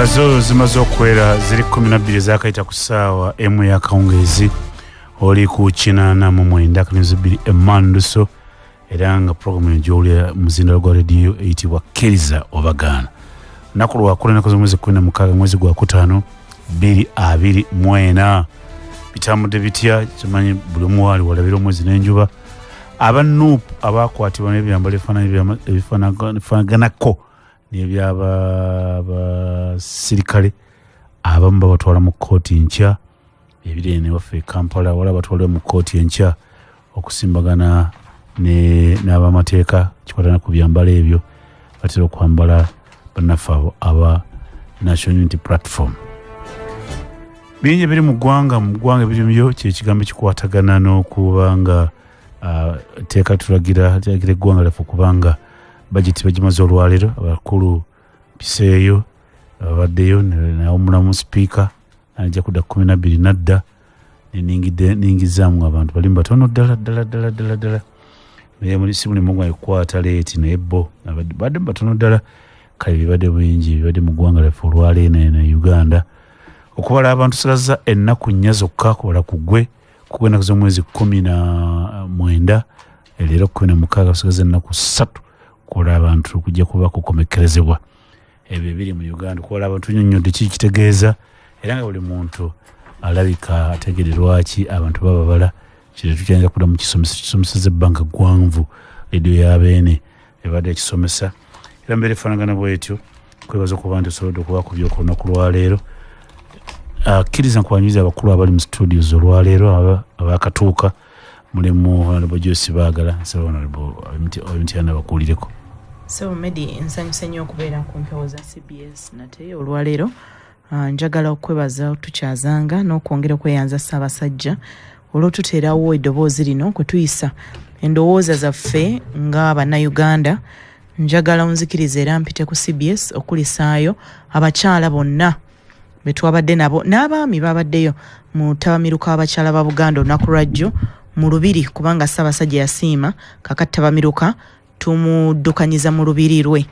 Dakika zo zimaze okwera ziri 12 zakaita ku ssaawa emu ya kawungeezi oli ku 89.2 Emmanduso era nga programu gy'olya muzindalo gwa radio eyitibwa Kkiriza Obagana. Nnaku lwakulenako z'omwezi 16 mwezi gwa kutaano 2024 bitambudde bitya kimanyi buli omu waali walabira omwezi n'enjuba aba NUP abakwatibwa n'ebyambalo ebifaanaganako n'ebyabasirikale abamu babatwala mu kkooti nkya ebiri ene waffe Kampala wala batwalibwa mu kkooti enkya okusimbagana n'abamateeka kikwatana ku byambalo ebyo batera okwambala bannaffe aba National Unity Platform. Bingi biri mu ggwanga biri byo kyekigambo kikwatagana n'okuba nga teeka tulagira eggwanga lyaffe kubanga bajeti bagimaze olwaleero abakulu piseeyo babaddeyo n'omulamu sipiika ajja kudda 12 nadda ningizaamu abantu bali batono ddala naye muri si buli mungu ayikwata leeti naye bo badde batono ddala kale bibadde bingi bibadde mu ggwanga lyaffe olwaleero ne Uganda okubala abantu sigaza ennaku 4 zokka kubala kugwe kugenda kuz'omwezi 19 leero 16 sigaza ennaku 3 kola abantu kujja kuba kukomekerezebwa ebyo biri mu Uganda kola abantu nnyonnyodde kitegeeza era nga buli muntu alabika ategererwaki abantu bababala kiri tukyanja kuda mu kisomesa banka gwanvu radio yabeene ebadde ekisomesa era mbere fanagana bwetyo kwebaza ku bantu solo dokuba ku byokona ku lwaleero Kkiriza nkwanyuza abakulu abali mu studios olwaleero abakatuuka mulimu Honorable Joyce Baagala so Honorable Mtiana bakulireko. So Medi nsanyuse nnyo okubeera ku mpewo za CBS nate olwaleero njagala okwebaza tukyazanga n'okwongera okweyanza Ssaabasajja olw'otuteerawo eddoboozi lino kwe tuyisa endowooza zaffe nga bannayuganda. Njagala onzikiriza era mpite ku CBS okulisaayo abakyala bonna betwabadde nabo n'abaami babaddeyo mu tabamiruka abakyala ba Buganda olunaku lwajjo mu lubiri kubanga Ssaabasajja yasiima kakati tabamiruka tumuddukanyiza mu lubiri lwe.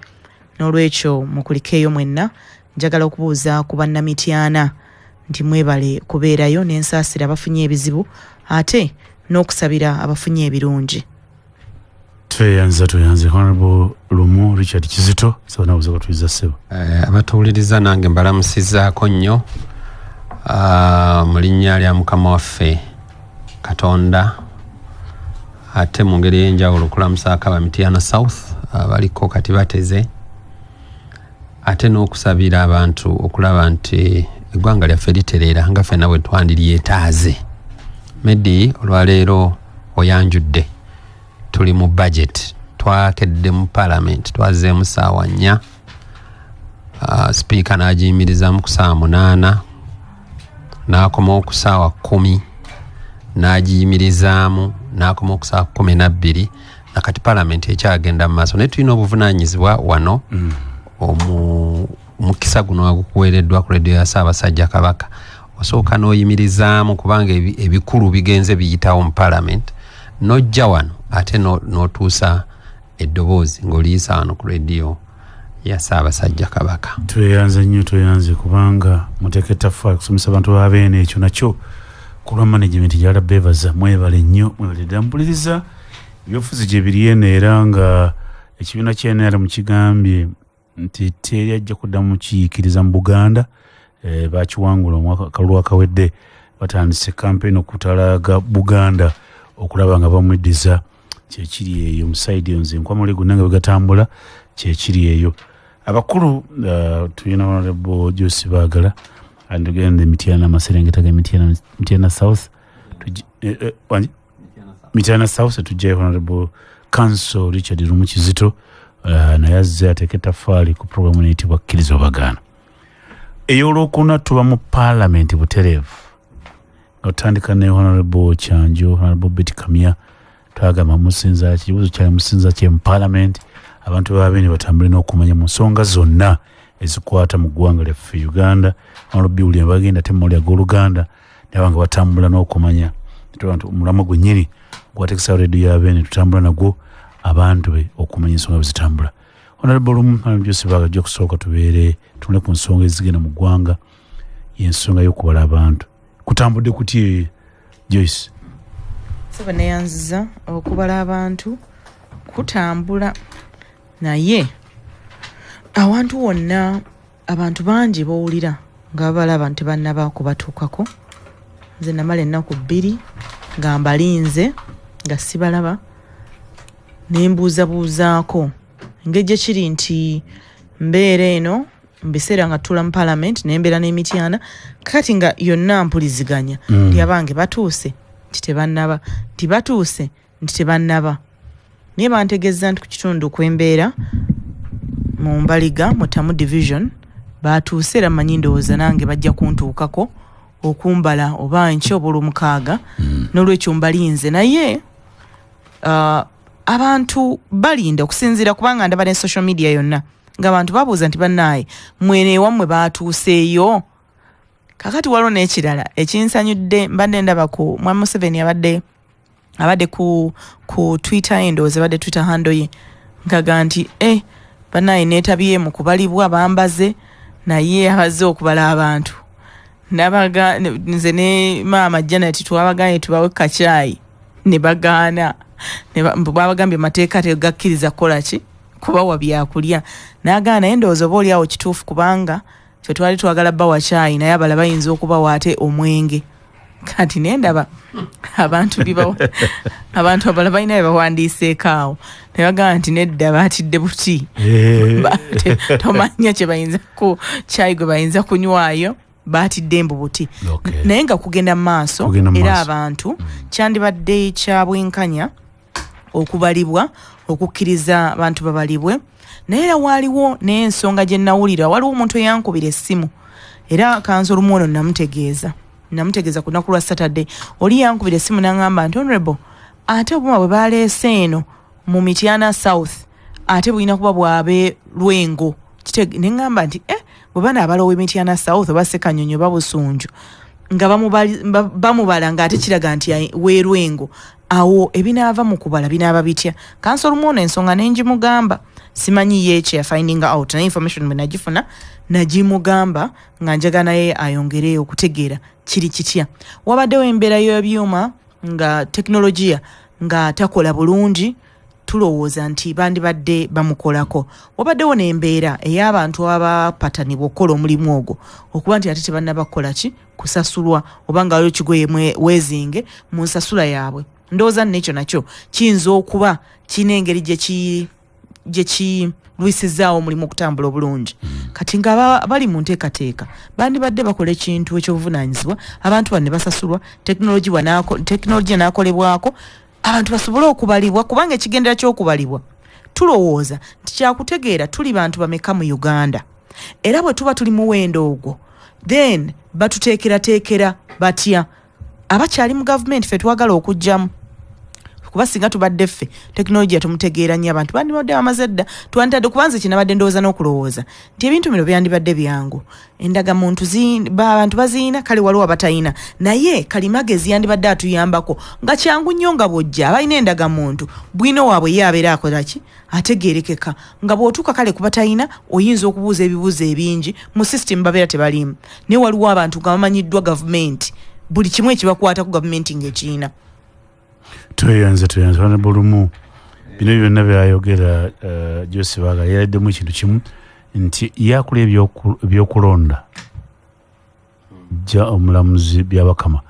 N'olwekyo mukulikeeyo mwenna njagala okubuuza ku bannamityana nti mwebale kubeerayo n'ensaasira abafunye ebizibu ate n'okusabira abafunye ebirungi. Tuyanze Honorable Lumu Richard Kizito sona uzo katuiza sebo abatuuliriza nange mbalamusizaako nnyo mu linnya lya Mukama waffe Katonda ate mu ngeri y'enjawulo okulamusa Mityana South abaliko kati bateze ate n'okusabira abantu okulaba nti eggwanga lyaffe litereera nga ffenna bwe twandiryetaaze. Medi olwaleero oyanjudde tuli mu budget twakedde mu parliament twazeemu ssaawa 4 speaker n'agiyimirizamu ku ssaawa 8 n'akomawo ku ssaawa 10 n'agiyimirizaamu n'akomawo ku ssaawa 12 nakati parliament ekyagenda mu maaso naye tulina obuvunaanyizibwa wano omukisa guno wagukuweereddwa ku radio ya Ssaabasajja Kabaka osooka n'oyimirizaamu kubanga ebikulu bigenze biyitawo mu parliament n'ojja wano ate n'otuusa eddoboozi ng'oliyisa wano ku radio ya Ssaabasajja Kabaka. Tweyanze nnyo kubanga muteeka ettaffaali kusomesa abantu babeene ekyo nakyo ku lwa management gyala beebaza mwebale nnyo mwebale mpuliriza ebyobufuzi gye biri eno era nga ekibiina ky'NRM mu kigambye nti teri ajja kuddamu kiyiikiriza mu Buganda bakiwangula omwaka kalulu akawedde batandise campaign okutalaga Buganda okulaba nga bamweddiza kyekiri eyo musaidi nze nkwamule gunanga begatambula kyekiri eyo abakulu tulina Honorable Joyce Baagala andugende Mityana Maserengeta ga Mityana South Mityana South tujja Honorable Council Richard Lumu Kizito naye azze ateeka ettaffaali ku programu eyitibwa Kkiriza Obagana. Ey'olwokuna tuba mu parliament butereevu otandika ne Honorable Kyanjo Honorable Betty Kamya twagamba musinza kibuzo kya musinza kye mu parliament abantu babeene batambule n'okumanya mu nsonga zonna ezikwata mu ggwanga lyaffe Uganda. Honorable William bagenda temoli ag'Oluganda n'abanga batambula n'okumanya abantu omulamu gwennyini gwateekesa radio yabeene tutambula nagwo abantu be okumanya ensonga bwe zitambula. Honorable Joseph Baga ajja kusooka tubeere tule ku nsonga ezigenda mu ggwanga y'ensonga y'okubala abantu kutambudde kuti Joyce saba neyanziza okubala abantu kutambula naye awantu wonna abantu bangi bawulira nga babala abantu tebannaba kubatuukako nze namala ennaku 2 nga mbalinze nga sibalaba nembuuzabuuzaako ngejje kiri nti mbeera eno mbiseera nga tula mu parliament nembeera n'emityana kati nga yonna mpuliziganya nti abange batuuse nti tebannaba nti batuuse nti tebannaba naye bantegeeza nti ku kitundu kwembeera mu Mbaliga mu Tamu division batuuse era manyi ndowooza nange bajja kuntuukako okumbala oba enkya oba olwomukaaga n'olwekyo mbalinze naye abantu balinda okusinziira kubanga ndaba ne social media yonna ng'abantu babuuza nti bannaaye mwene ewammwe baatuuseeyo kakati waliwo n'ekirala ekinsanyudde mbadde ndaba ku Mwami Museveni abadde ku Twitter endowooza abadde Twitter handle ye nkaga nti bannaaye neetabye mu kubalibwa bambaze naye abaze okubala abantu nze ne maama Janet twabaganye tubawe kacaayi ne bagaana babagambye mateeka tegakkiriza kukola ki kubawa byakulya n'agaana endowooza oba oliawo kituufu kubanga ffe twali twagala bawa caayi naye abala bayinza okubawa ate omwenge kati nendaba abantu abala balina bye bawandiiseeko awo nebagamba nti nedda baatidde buti tomanya kye bayinza ku caayi gwe bayinza kunywayo baatidde embu buti naye nga kugenda mu maaso era abantu kyandibadde kya bwenkanya okubalibwa okukkiriza abantu babalibwe naye era waaliwo n'ensonga gye nawulira waliwo omuntu eyankubira essimu era kanso olumu ono namutegeeza ku lunaku lwa Saturday oli yankubira essimu n'aŋŋamba nti honorable ate obuma bwe baleese eno mu Mityana South ate bulina kuba bwabe Lwengo ne ŋŋamba nti bwe banaabala ow'Emityana South oba Ssekanyonyi oba Busunju nga bamubala ng'ate kiraga nti weerwengo awo ebinaava mu kubala binaaba bitya kanso olumu ono ensonga nenjimugamba simanyi ye kye yafinding out naye information bwe nagifuna nagimugamba nga njaga naye ayongere okutegeera kiri kitya wabaddewo embeera y'ebyuma nga tekinologiya nga takola bulungi tulowooza nti bandibadde bamukolako wabaddewo n'embeera ey'abantu abapatanibwa okukola omulimu ogwo okuba nti ate tebannaba kukola ki kusasulwa oba nga waliwo kigoye weezinge mu nsasula yaabwe ndowooza nekyo nakyo kiyinza okuba kirina engeri gye kirwisizaawo omulimu okutambula obulungi kati nga bali mu nteekateeka bandibadde bakola ekintu ekyobuvunaanyizibwa abantu banne basasulwa tekinologiya n'akolebwako abantu basobole okubalibwa kubanga ekigendera ky'okubalibwa tulowooza nti kyakutegeera tuli bantu bameka mu Uganda era bwe tuba tuli muwendo ogwo then batuteekerateekera batya abakyali mu gavumenti ffe twagala okujjamu kuba singa tubadde ffe tekinologiya tumutegeera nnyo abantu bandibadde bamaze dda twanditadde kubanza kinabadde ndowooza n'okulowooza nti ebintu bino byandibadde byangu endagamuntu abantu baziina kale waliwo abatayina naye kalimagezi yandibadde atuyambako nga kyangu nnyo nga bw'ojja abalina endagamuntu bwino waabwe ye abeera akola ki ategeerekeka nga bw'otuuka kale ku batayina oyinza okubuuza ebibuuzo ebingi mu system babeera tebalimu naye waliwo abantu nga bamanyiddwa gavumenti buli kimu ekibakwata ku gavumenti ng'ekiina tweyanze bulumu bino byonna byayogera Joseph Baga yaladdemu ekintu kimu nti yakula ebyokulonda jja omulamuzi byabakama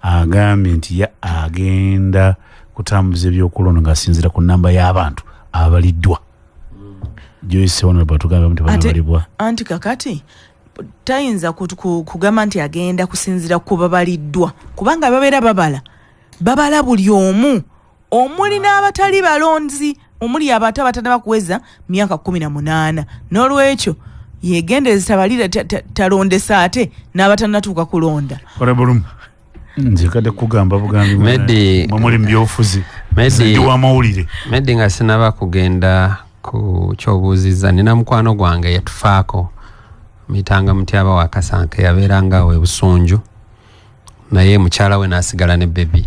agambye nti agenda kutambuza ebyokulonda ng'asinziira ku nnamba y'abantu abaliddwa Joyce Honorable tugamba nti banabalibwa anti kakati tayinza kugamba nti agenda kusinziira ku babaliddwa kubanga babeera babala buli omu omuli n'abatali balonzi omuli abantu abatanaba kuweza myaka 18 n'olwekyo yegendereza tabalira talondesa ate n'abatanatuuka kulonda olabulumu nze kadde kugamba bugambi muli mu byobufuzi ndi w'amawulire Medi nga sinaba kugenda ku kyobuuziza nina mukwano gwange yatufaako mitanga Mutyaba wa Kasanke yabeeranga we Busunju naye mukyala we n'asigala ne bebi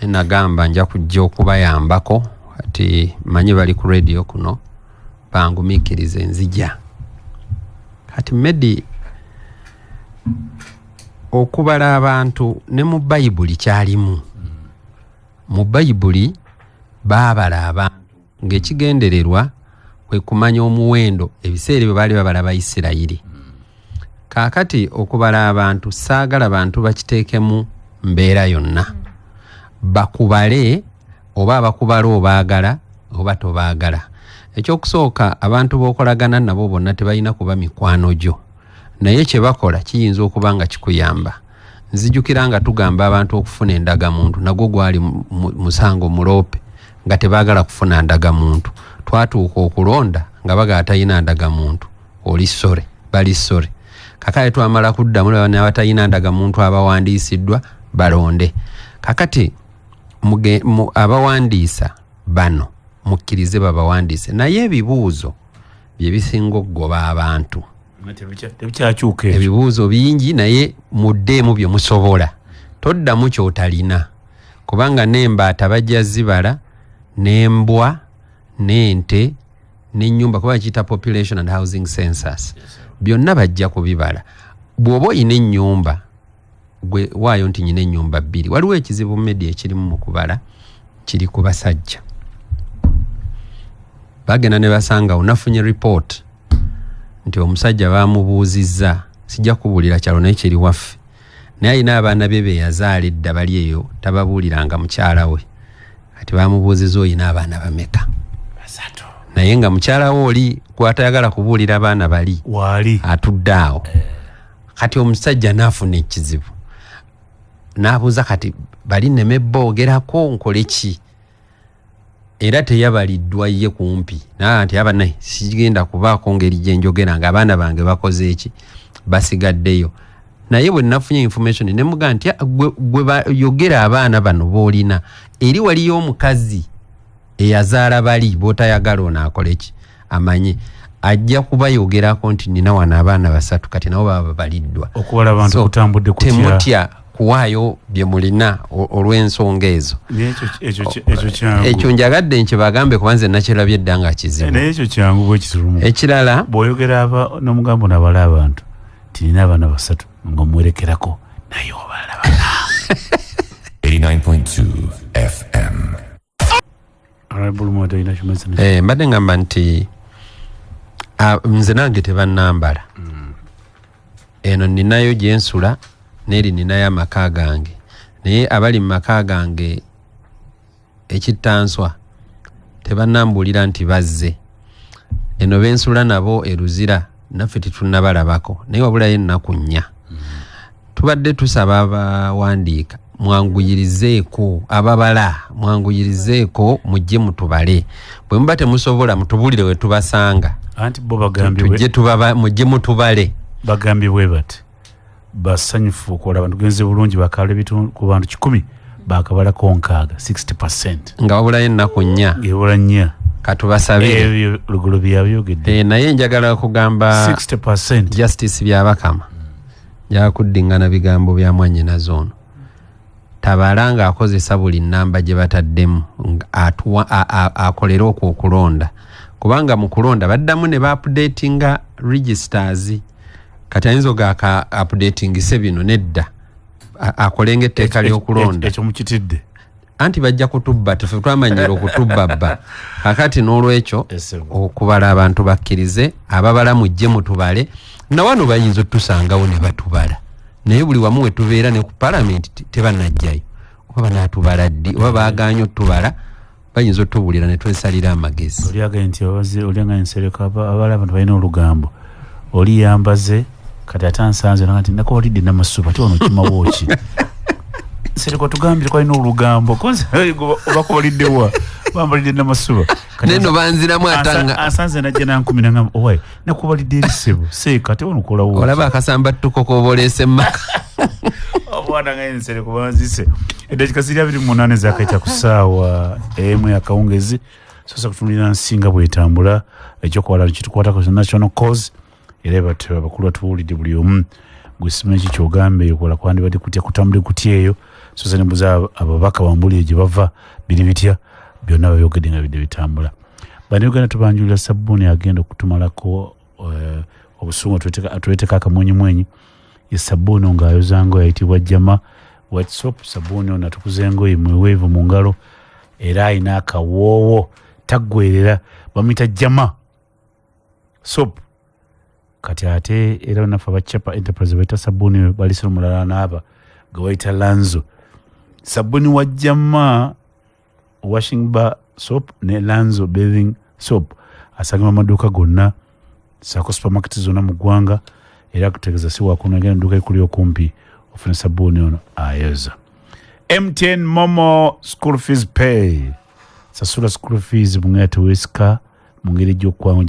nagamba nja kujja okubayambako ati manyi bali ku radio kuno bangumikirize nzija kati Medi okubala abantu ne mu Bayibuli kyalimu mu Bayibuli baabala abantu ng'ekigendererwa kwe kumanya omuwendo ebiseera bye baali babala Abayisirayiri. Kaakati okubala abantu saagala bantu bakiteekemu mbeera yonna bakubale oba abakubala obaagala oba tobaagala. Ekyokusooka abantu b'okolagana nabo bonna tebalina kuba mikwano gyo naye kye bakola kiyinza okuba nga kikuyamba. Nzijukira nga tugamba abantu okufuna endagamuntu nagwo gwali musango muloope nga tebaagala kufuna ndagamuntu. Twatuuka okulonda nga baga atalina ndagamuntu oli sore bali sore. Kakati twamala kuddamu n'abatalina ndagamuntu abawandiisiddwa balonde. Kakati abawandiisa bano mukkirize babawandiise naye ebibuuzo bye bisinga okugoba abantu. Ebibuuzo bingi naye muddeemu bye musobola toddamu kyotalina kubanga n'embaata bajja zibala n'embwa n'ente n'ennyumba kuba kiyita population and housing census byonna bajja kubibala. Bw'oba oyina ennyumba gwe waayo nti nyina ennyumba 2 waliwo ekizibu Medi ekirimu mu kubala kiri ku basajja. Bagenda ne basanga unafunye report nti omusajja baamubuuzizza sijja kubuulira kyalo naye kiri waffe naye alina abaana be beyazaala edda bali eyo tababuuliranga mukyala we kati baamubuuzizza oyina abaana bameka naye nga mukyala we oli gwatayagala kubuulira abaana bali wali atudde awo. Kati omusajja n'afuna ekizibu n'abuuza kati bali nneme boogerako nkole ki era teyabaliddwa ye kumpi nti abana sigenda kubaako ngeri gye njogera nga abaana bange bakoze eki basigaddeyo. Naye bwe nafunye information ne muga nti gwe yogera abaana bano boolina eri waliyo omukazi eyazaala bali bootayagala ono akole ki amanye ajja kubayogerako nti nina wano abaana 3 kati nabo baba baliddwa. Okuwala abantu kutambudde kutya temutya kuwaayo bye mulina olw'ensonga ezo. Ekyo njagadde nkye bagambe kubanze nakirabye edda nga kizibu. Naye ekyo kyangu bwe kitulumu. Ekirala bw'oyogera n'omugambo nabala abantu tirina abaana 3 ng'omwerekerako naye obala bana. 89.2 FM. Mbadde ngamba nti nze nange tebannambala. Eno ninayo gyensula neri ninayo amaka gange naye abali mu maka gange ekittanswa tebannambulira nti bazze. Eno bensula nabo eruzira naffe tetunnabalabako naye wabulayo ennaku 4 tubadde tusaba abawandiika mwanguyirizeeko ababala mwanguyirizeeko mujje mutubale bwe muba temusobola mutubulire we tubasanga anti bo bagambye tujje tubaba mujje mutubale bagambye bwe bati basanyufu okola abantu genze bulungi bakale bitu ku bantu 10 bakabala konkaaga 60% nga wabulayo ennaku 4 ngewula 4 katubasabire ebyo lugulu byabyogeddde naye njagala kugamba 60% justice byabakama jakuddingana bigambo bya mwanyina zoono tabalanga akozesa buli namba gye bataddemu akolera okwo okulonda kubanga mu kulonda baddamu ne ba-updatinga registers kati ayinza ogaka updating se bino nedda akolenga etteeka ly'okulonda ekyo mukitidde anti bajja kutubba tefe twamanyira okutubba bba kakati n'olwekyo okubala abantu bakkirize ababala mujje mutubale na wano bayinza otusangawo ne batubala naye buli wamu we tubeera ne ku palamenti tebannajjayo oba banaatubala ddi oba baaganya otubala bayinza otubulira ne twesalira amagezi oliagaye nti olianga ensereko abala abantu balina olugambo oli yambaze kati atansanze nti nakawalidde namasuba ti wano kimawooki sereko tugambire kwalina olugambo obakubaliddewa bambalidde namasuba neno banziramu atanga asanze najja nankumi nangamba owaye nakubalidde erisebo seeka tewanokola wo olaba akasamba tukoko oboleese maka obwana nga ensereko banzise edakika 28 zakaita ku ssaawa emu akawungezi sosa kutunulira nsinga bwetambula ekyokwala kitukwatako national cause era batyo abakulu batuwulidde buli omu gwesimanyi ki kyogambe okola kwandibadde kutya kutambule kutya eyo sosa nembuza ababaka bambuli gye bava biri bitya byonna babyogedde nga bidde bitambula Bannayuganda tubanjulira sabbuuni agenda okutumalako obusungu tuleteka akamunyumwenyi ye sabbuuni ng'ayoza ngo yayitibwa Jama White Soap. Sabbuuni ono atukuza engoye mweweevu mu ngalo era ayina akawoowo taggwerera bamuyita Jama Soap. Kati ate era nafa bachapa enterprise bayita sabbuuni balisiro mulala n'aba gwe bayita Lanzo. Sabbuuni wa Jama washing bar soap ne Lanzo bathing soap asangibwa amaduuka gonna sako supermarket zonna mu ggwanga era kutegeeza si wakuno agenda edduuka ekuli okumpi ofune sabbuuni ono ayoza. MTN Momo school fees pay. Sasula school fees mungera teweesika mu ngeri gy'okwanga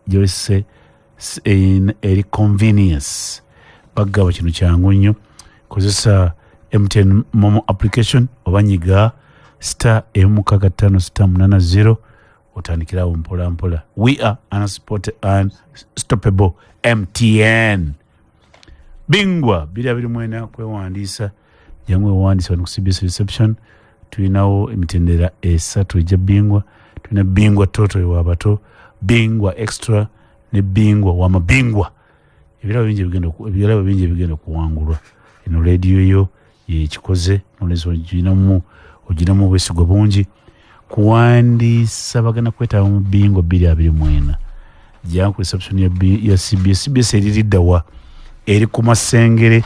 gy'oyise eri convenience. Baggaba kino kyangu nnyo. Kozesa MTN Momo application oba nyiga *165*80 otandikirawo mpola mpola. We are unstoppable MTN. Bingwa 2024 kwewandiisa jangu ewandiisa wano ku CBS reception. Tulinawo emitendera esatu ejja Bingwa. Tulina Bingwa Toto w'abato, Bingwa Extra ne Bingwa w'amabingwa. Ebirabo bingi ebigenda kuwangulwa. Eno radio yo yekikoze nolezo oginamu obwesigwa bungi kuwandiisa bagenda kwetaba mu Bingwa 2024 jangu reception ya CBS. CBS eririddawa eri ku Masengere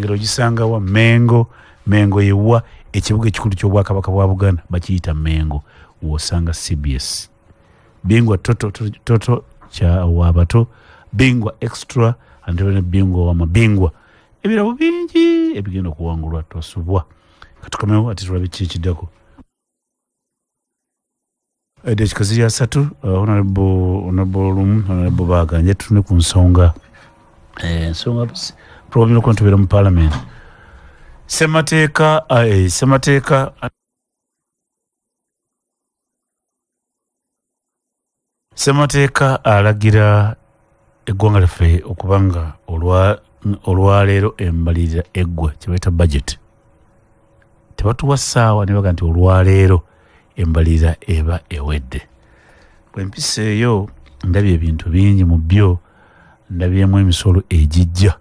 ogisangawa Mengo yewa ekibuga ekikulu ky'Obwakabaka bwa Buganda bakiyita Mengo wosanga CBS. Bingwa Toto kya w'abato, Bingwa Extra ande Bingwa w'amabingwa. Ebirabo bingi ebigenda kuwangulwa tosubwa. Katukomewo ati tulabe kikiddako. Ekikazi ya satu honorable baganje tune ku nsonga probably no kontubira mu parliament. Semateeka alagira eggwanga lyaffe okubanga olwaleero embalirira eggwa kyebayita budget. Tebatuwa ssaawa ne baga nti olwaleero embalirira eba ewedde. Bwe mpisa eyo ndabye ebintu bingi mu byo. Ndabyemu emisolo egijja,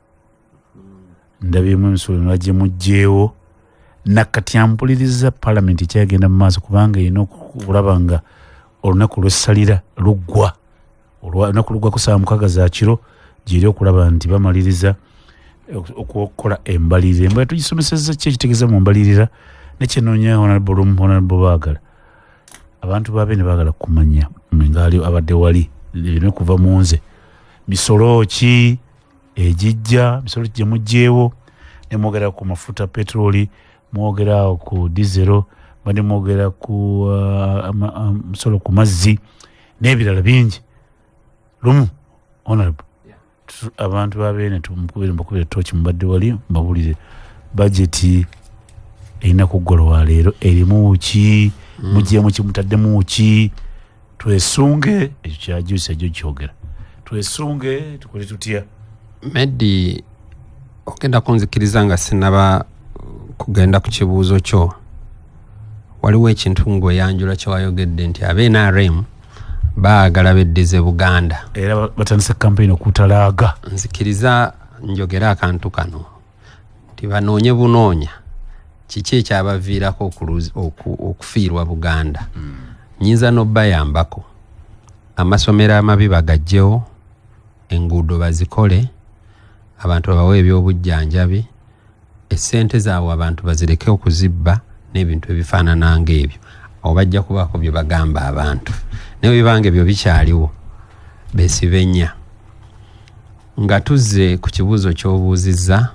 ndabyemu emisolo emulala mugyeewo nakati ampuliriza palamenti kyagenda mu maaso kubanga erina okulaba nga olunaku lw'essalira luggwa. Olunaku luggwa ku ssaawa 6 za kiro gyeri okulaba nti bamaliriza okukola embalirira. Embalirira tugisomesezza ki ekitegeeza mu mbalirira nekyenoonya honorable baagala. Abantu babeene baagala kumanya ngaali abadde wali birina kuva mu nze. Misolo ki ejijja, misolo gye mugyeewo, ne mwogera ku mafuta petroli, mwogera ku diesel, bade mwogera ku misolo ku mazzi n'ebirala bingi. Lumu honorable abantu babeene mbakubire toki mubadde wali mbabulire budget erina kuggolwa leero erimu ki mugyemu kimutaddemu ki twesunge ekyo kyajuisa ekyo kyogera. Twesunge tukole tutya. Meddi ogenda kunzikiriza nga sinaba kugenda ku kibuuzo kyo. Waliwo ekintu ng'oyanjula kyewayogedde nti NRM baagala beddize Buganda era batandise campaign okutalaaga. Nzikiriza njogera akantu kano nti banoonye bunoonya kiki ekyabaviirako okufiirwa Buganda. Nyinza n'obbayambako amasomero amabi bagagyewo, enguudo bazikole, abantu babawe ebyobujjanjabi, essente zaabwe abantu bazireke okuzibba n'ebintu ebifaanana ng'ebyo. Awo bajja kubaako bye bagamba abantu. Naye bibanga ebyo bikyaliwo beesibe nnya. Nga tuzze ku kibuuzo ky'obuuzizza,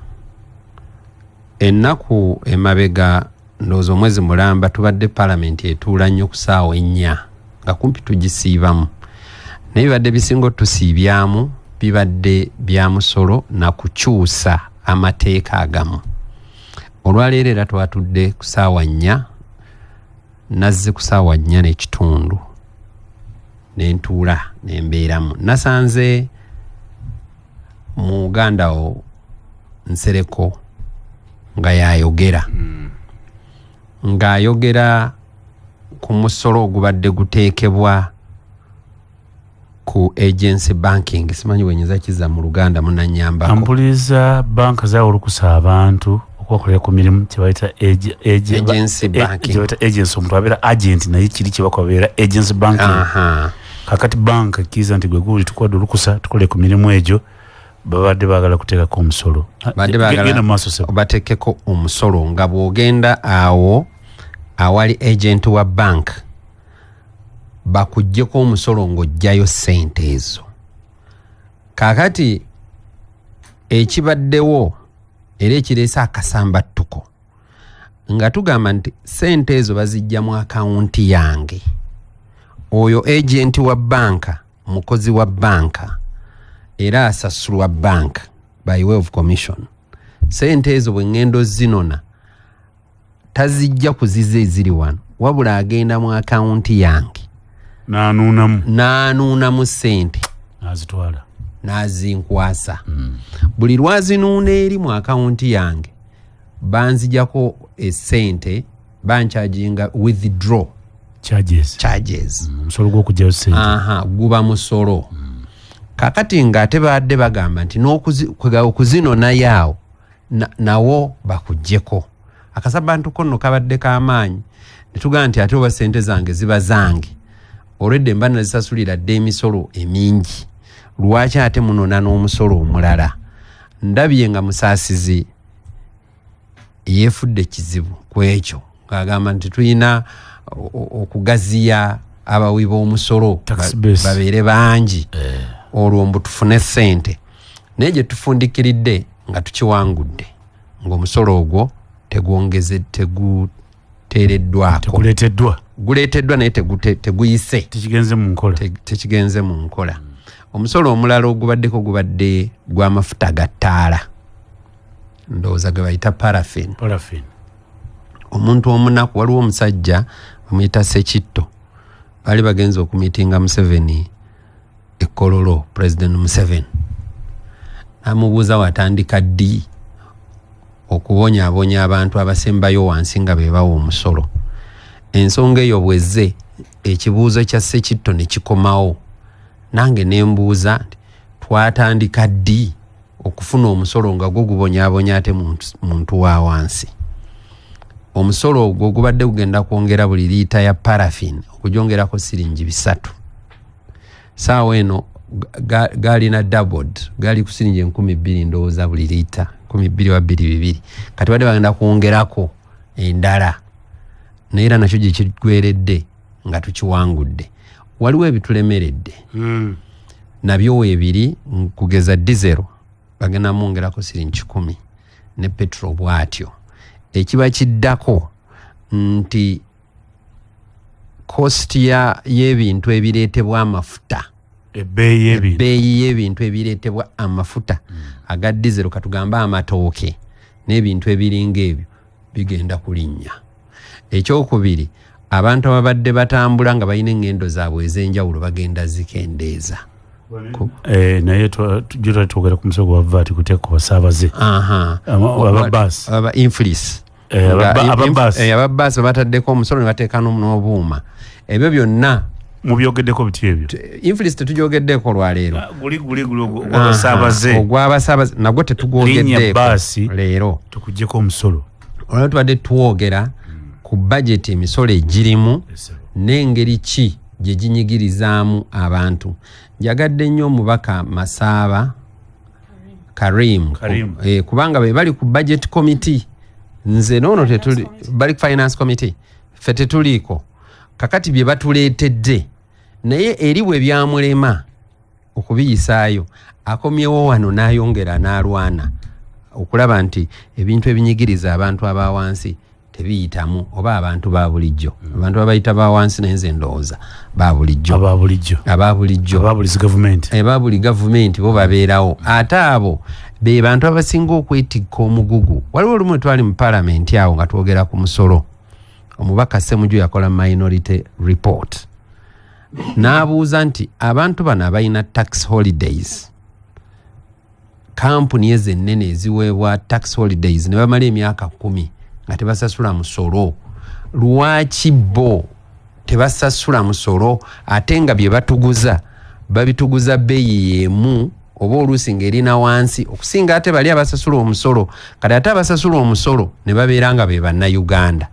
ennaku emabega ndowooza omwezi mulamba tubadde palamenti etuula nnyo ku ssaawa 4 nga kumpi tugisiibamu. Naye bibadde bisinga tusiibyamu bibadde bya musolo na kukyusa amateeka agamu. Olwaleero era twatudde ku ssaawa 4 nazze ku ssaawa 4 n'ekitundu n'entuula n'embeeramu. Nasanze mu Uganda Nsereko nga yayogera ng'ayogera ku musolo ogubadde guteekebwa ku agency banking simanyi wenyeza kiza mu Luganda munanyambako ampuliza banka za olukusa abantu okwakolera ku mirimu kyebayita agency banking kyebayita agency omuntu abeera agent naye kiri kyebakobeera agency banking kakati banka kiza nti gwe guli tukwada olukusa tukole ku mirimu egyo babadde baagala kuteekako omusolo genda maaso sebo bateekeko omusolo nga bw'ogenda awo awali agent wa bank bakuggyeko omusolo ng'ojjayo ssente ezo kaakati ekibaddewo era ekireese akasambattuko nga tugamba nti ssente ezo bazijja mu akawunti yange oyo agent wa banka mukozi wa banka era asasulwa bank by way of commission ssente ezo bwe ngendo zinona tazijja kuziza eziri wano wabula agenda mu akawunti yange n'anuunamu ssente n'azitwala n'azinkwasa buli lwazinuuna eri mu akawunti yange banzijako essente banchaginga withdraw charges musolo gw'okugyayo ssente guba musolo kakati ng'ate baadde bagamba nti okuzinona yaawo nawo bakuggyeko akasabantuko nno kabadde k'amaanyi ne tugamba nti ate oba ssente zange ziba zange olwedde mba nazisasulira dde emisolo emingi lwaki ate munona n'omusolo omulala ndabye nga musaasizi yeefudde kizibu ku ekyo ng'agamba nti tulina okugaziya abawi b'omusolo babeere bangi olwo mbu tufune ssente naye gye tufundikiridde nga tukiwangudde ng'omusolo ogwo teguteereddwako guleeteddwa naye teguyise tekigenze mu nkola omusolo omulala ogubaddeko gubadde gw'amafuta ga ttaala ndowooza ge bayita paraffin omuntu omunaku waliwo omusajja bamuyita Sekitto baali bagenza okumiitinga Museveni Kololo President Museveni namubuuza watandika ddi okubonyaabonya abantu abasembayo wansi nga be bawa omusolo ensonga eyo bwezze ekibuuzo kya Sekitto ne kikomawo nange ne mbuuza nti twatandika ddi okufuna omusolo nga gwo gubonyaabonya ate muntu wa wansi omusolo ogwo gubadde gugenda kwongera buli liita ya paraffin okugyongerako siringi 3 saawa eno gaalina doubled gaali ku siringi 20,000 ndowooza buli liita 12,200 kati badde bagenda kwongerako endala naye era nakyo gye kigweredde nga tukiwangudde waliwo ebitulemeredde nabyo weebiri kugeza dizero bagenda mwongerako siringi 10 ne petro bwatyo ekiba kiddako nti cost y'ebintu ebireetebwa amafuta ebbeeyi y'ebintu ebireetebwa amafuta aga dizero katugamba amatooke n'ebintu ebiringa ebyo bigenda kulinnya ekyokubiri abantu ababadde batambula nga balina engendo zaabwe ez'enjawulo bagenda zikendeeza naye tujja twogera ku musolo gwa VAT kuteeka ku basaabaze ababaasi inflis ababaasi bataddeko omusolo ne bateeka n'obuuma ebyo byonna mubyogeddeko biti ebyo inflis tetugyogeddeko olwaleero ogw'abasaabaze nagwo tetugwogeddeko leero tukuggyeko omusolo olwo tubadde tuwogera ku bajeti emisolo egirimu n'engeri ki gye ginyigirizaamu abantu njagadde nnyo omubaka Masaaba Karim kubanga be bali ku budget committee nze noono tetuli bali ku finance committee ffe tetuliiko kakati bye batuleetedde naye eri bwe byamulema okubiyisaayo akomyewo wano n'ayongera n'alwana okulaba nti ebintu ebinyigiriza abantu aba wansi tebiyitamu oba abantu ba bulijjo abantu abayita ba wansi naye ndowooza ba bulijjo buli gavumenti bo babeerawo ate abo be bantu abasinga okwetikka omugugu waliwo olumu twali mu palamenti awo nga twogera ku musolo omubaka Ssemujju yakola minority report n'abuuza nti abantu bano abalina tax holidays kampuni ezennene eziweebwa tax holidays ne bamala emyaka 10 nga tebasasula musolo lwaki bo tebasasula musolo ate nga bye batuguza babituguza bbeeyi yemu oba oluusi ng'erina wansi okusinga ate bali abasasula omusolo. Kati ate abasasula omusolo ne babeera nga be bannayuganda.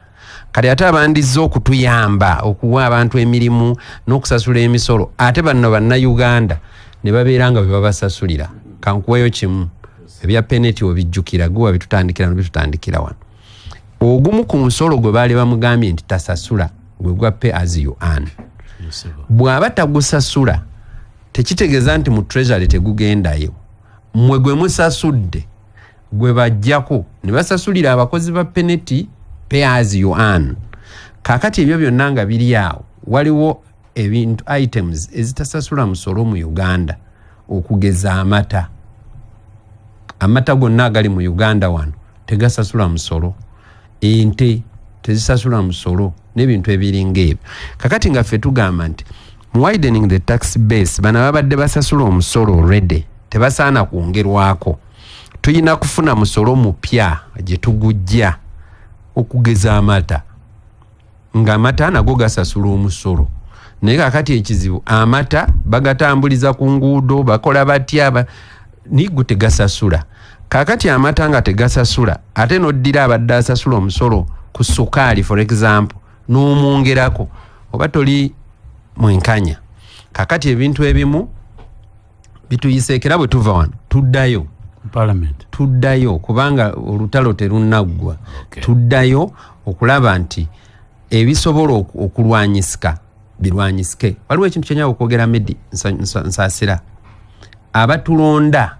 Kati ate abandizza okutuyamba okuwa abantu emirimu n'okusasula emisolo ate banno bannayuganda ne babeera nga be babasasulira. Kankuweyo kimu ebya peneti obijjukira gwe wabitutandikira nobitutandikira wano. Ogumu ku musolo gwe baali bamugambye nti tasasula gwe gwa pay as you earn. Bw'aba tagusasula tekitegeeza nti mu treasury tegugendayo. Mmwe gwe musasudde gwe bajjako ne basasulira abakozi ba peneti pay as you earn. Kaakati ebyo byonna nga biri awo waliwo ebintu items ezitasasula musolo mu Uganda okugeza amata. Amata gonna agali mu Uganda wano tegasasula musolo. Ente tezisasula musolo n'ebintu ebiringa ebyo. Kakati nga ffe tugamba nti widening the tax base bana babadde basasula omusolo already tebasaana kwongerwako. Tuyina kufuna musolo mupya gye tugujja okugeza amata. Nga amata nago gasasula omusolo. Naye kakati ekizibu amata bagatambuliza ku nguudo bakola batya nigo tegasasula. Kakati amata nga tegasasula ate noddira abadde asasula omusolo ku sukaali for example n'omwongerako oba toli mwenkanya. Kakati ebintu ebimu bituyiseekera bwe tuva wano tuddayo Parliament. Tuddayo kubanga olutalo terunaggwa. Okay. Tuddayo okulaba nti ebisobola okulwanyisika birwanyisike. Waliwo ekintu kyenyawo okwogera Medi nsaasira. Abatulonda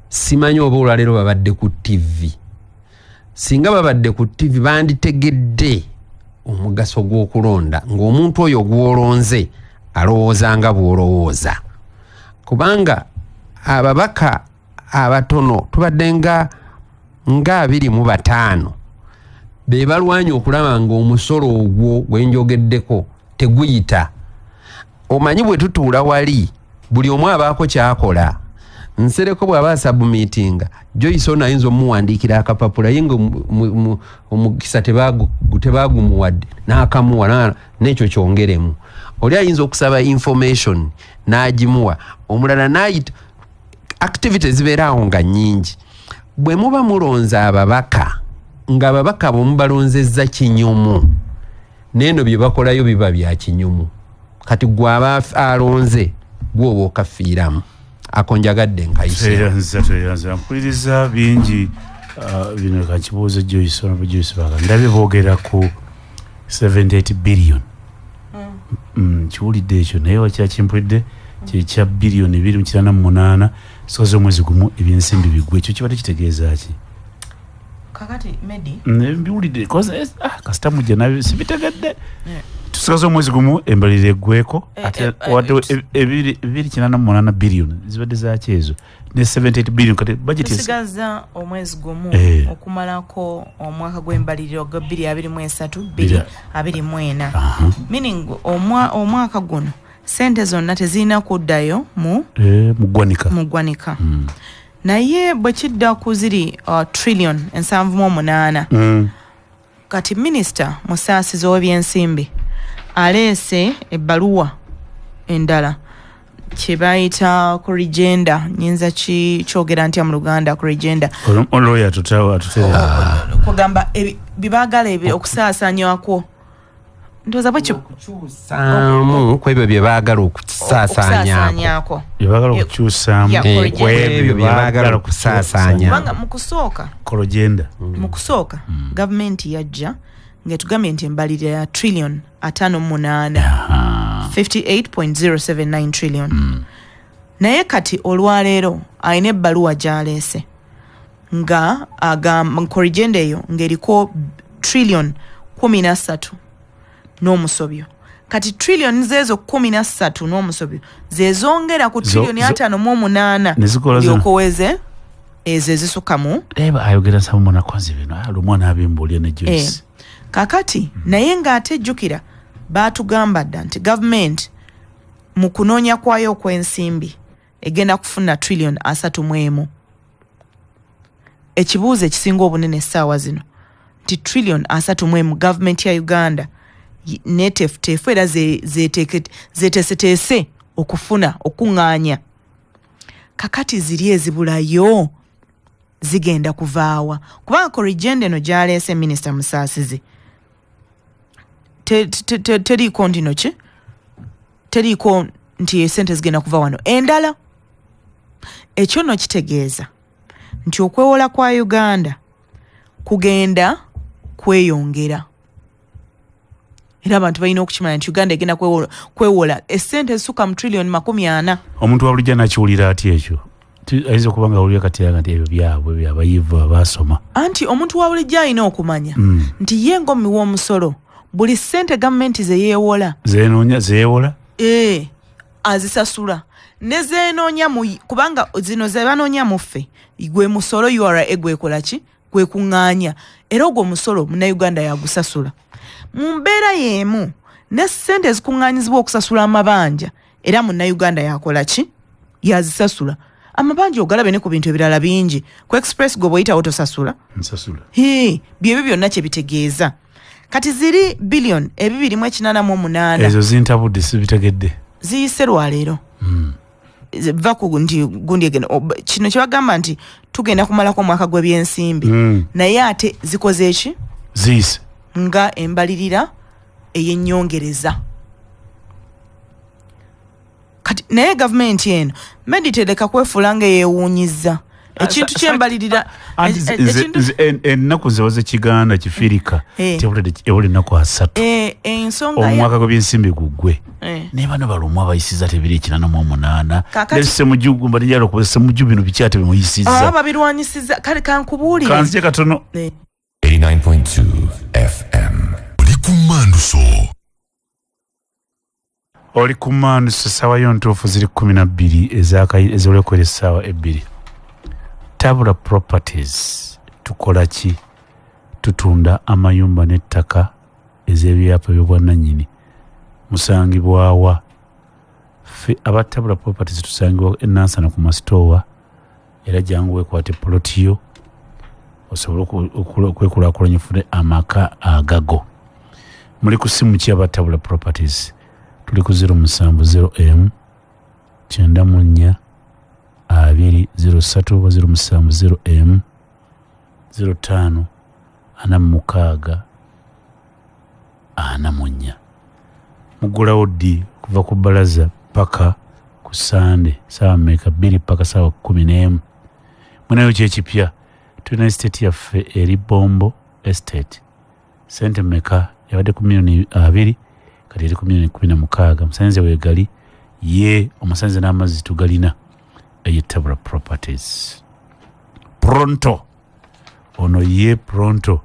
simanyi oba olwaleero babadde ku TV. Singa babadde ku TV banditegedde omugaso gw'okulonda ng'omuntu oyo gw'olonze alowooza nga bw'olowooza. Kubanga ababaka abatono tubadde nga 25 be balwanya okulaba ng'omusolo ogwo gwenjogeddeko teguyita. Omanyi bwe tutuula wali buli omu abaako kyakola. Nsereko bw'aba submittinga Joyce ono ayinza omuwandiikira akapapula ye nga omukisa tebagumuwadde n'akamuwa n'ekyo kyongeremu. Oli ayinza okusaba information n'agimuwa omulala n'ayita activities zibeerawo nga nnyingi. Bwe muba mulonza ababaka ng'ababaka bomubalonzezza kinyumu n'eno bye bakolayo biba bya kinyumu. Kati gwe aba alonze gwoba okafiiramu. Akonjagadde nkayise. Teyanza mpuliriza bingi bino kakibuuzo Joyce ono Joyce baga ndabye boogera ku 78 billion. Kiwulidde ekyo naye wakyakimpulidde kyekya biliyoni 2.8 sozo mwezi gumu ebyensimbi bigwe. Ekyo kibadde kitegeeza ki? Kakati Medi mbiwulidde kasita mujja nabyo sibitegedde. Tusozo mwezi gumu embalire eggweko ate wadde 2.8 billion zibadde zaaki ezo ne 78 billion kati budget tusigaza omwezi gumu okumalako omwaka gw'embaliriro gwa 2023 2024 meaning omwaka guno sente zonna tezirina kuddayo mu ggwanika. Naye bwe kidda ku ziri trillion 7.8 kati minisita musaasizi w'ebyensimbi aleese ebbaluwa endala kye bayita corrigenda. Nyinza kyogera ntya mu Luganda corrigenda? Lawyer tutera kugamba bibagala okusaasaanyako ndoza bwekyo kukyusaamu kwebyo bye baagala okusaasaanyako. Byebagala okukyusaamu kwebyo bye baagala okusaasaanyako. Kubanga mu kusooka corrigenda gavumenti yajja ng'etugambye nti embalirira ya trillion 5.8 58.079 trillion. Naye kati olwaleero ayina ebbaluwa gy'aleese nga agamba corrigenda eyo ng'eriko trillion 13 n'omusobyo. Kati trillion zezo 13 n'omusobyo zezongera ku trillion 5.8 lyokoweze ezo ezisukka mu ayogera samu nakoze bino alumwana abimbuulya ne Joyce. Kakati naye ng'ate jjukira baatugamba dda nti gavumenti mu kunoonya kwayo okw'ensimbi egenda kufuna trillion 3.1. Ekibuuzo ekisinga obunene essaawa zino nti trillion 3.1 gavumenti ya Uganda neteefuteefu era zeeteeseteese okufuna okuŋŋaanya kakati ziri ezibulayo zigenda kuvaawa kubanga corrigende no gyaleese minisita Musaasizi teriiko ndino ki teriiko nti esente zigenda kuva wano endala ekyo no kitegeeza nti okwewola kwa Uganda kugenda kweyongera era abantu balina okukimanya nti Uganda egenda kwewola esente ezisuka mu trillion 40. Omuntu wabulijja nakiwulira ati ekyo ayinza okuba nga awulira kati nga nti ebyo byabwe byabayivu abaasoma anti omuntu wabulijja alina okumanya nti ye ngomi w'omusolo buli ssente gavumenti zeyeewola zeyeewola azisasula ne zeenoonya kubanga zino ze banoonya muffe gwe musolo URA gwekola ki gwe kuŋŋaanya era ogwo omusolo Munnayuganda yagusasula mu mbeera y'emu ne ssente ezikuŋŋaanyizibwa okusasula amabanja era Munnayuganda yakola ki yazisasula amabanja ogalabe ne ku bintu ebirala bingi ku express gwe bw'oyitawo tosasula byebyo byonna kye bitegeeza kati ziri bilioni 2.88 ezo zintabudde sibitegedde ziyise lwaleero va ku nti gundi egeno kino kye bagamba nti tugenda kumalako omwaka gw'ebyensimbi naye ate zikoze eki ziyise nga embalirira ey'ennyongereza kati naye gavumenti eno meditereka kwefuula nga yeewuunyizza ekintu kyembalirira ennaku zewaze Kiganda kifirika tebula ennaku 3 ensonga omwaka gw'ebyensimbi guggwe naye bano balumwa abayisiza tebiri 98 lesemujju mbalijalo kusemujju bino biki ate bimuyisiza babirwanyisiza kale kankubuulire kanzije katono 89.2 FM oli ku manduso ssaawa yontuufu ziri 12 ezolekwera essaawa 2. Tabula Properties tukola ki? Tutunda amayumba n'ettaka ez'ebyapa by'obwannannyini. Musangibwawa ffe aba Tabula Properties tusangibwa Nansana ku masitoowa era jangu weekwate polotiyo osobola okwekulaakulanya ofune amaka agago. Muli ku simu ki aba Tabula Properties? Tuli ku 070M 94 203 070M 05 46 44. Mugulawo ddi kuva ku bbalaza paka ku Sande saawa mmeka 2 paka saawa 11. Munayo kyekipya tulina estate yaffe eri Bombo Estate sente mmeka yabadde ku milioni 2 kati eri ku milioni 16. Musanze weegali ye omusanze n'amazzi tugalina Tabula Properties. Pronto ono ye pronto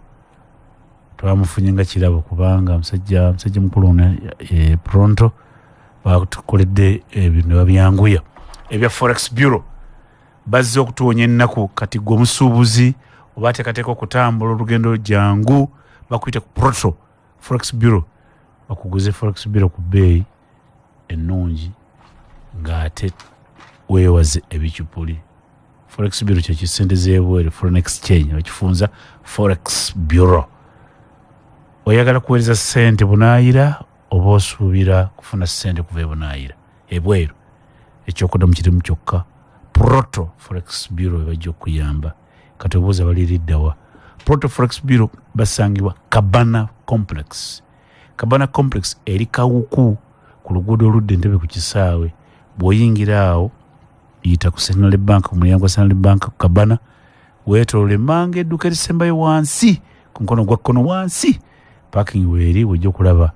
twamufunye nga kirabo kubanga musajja mukulu ono pronto batukoledde ebintu babyanguya ebya Forex Bureau bazze okutuwonya ennaku kati gwe omusuubuzi oba ateekateeka okutambula olugendo jangu bakuyita ku pronto Forex Bureau bakuguze Forex Bureau ku bbeeyi ennungi ng'ate weewaze ebicupuli. Forex Bureau kye kisente z'ebweru foreign exchange bakifunza Forex Bureau. Oyagala kuweereza ssente bunaayira oba osuubira kufuna ssente kuva ebunaayira ebweru ekyokoddamu kirimu kyokka Proto Forex Bureau bajja okuyamba kati obuuza baliriddawa. Proto Forex Bureau basangibwa Kabana Complex. Kabana Complex eri Kawuku ku luguudo oludda Entebbe ku kisaawe bw'oyingira awo yita ku Central Bank ku mulyango gwa Central Bank ku Kabana weetoole manga edduuka erisembayo wansi ku mukono gwa kkono wansi parking weeri wejja okulaba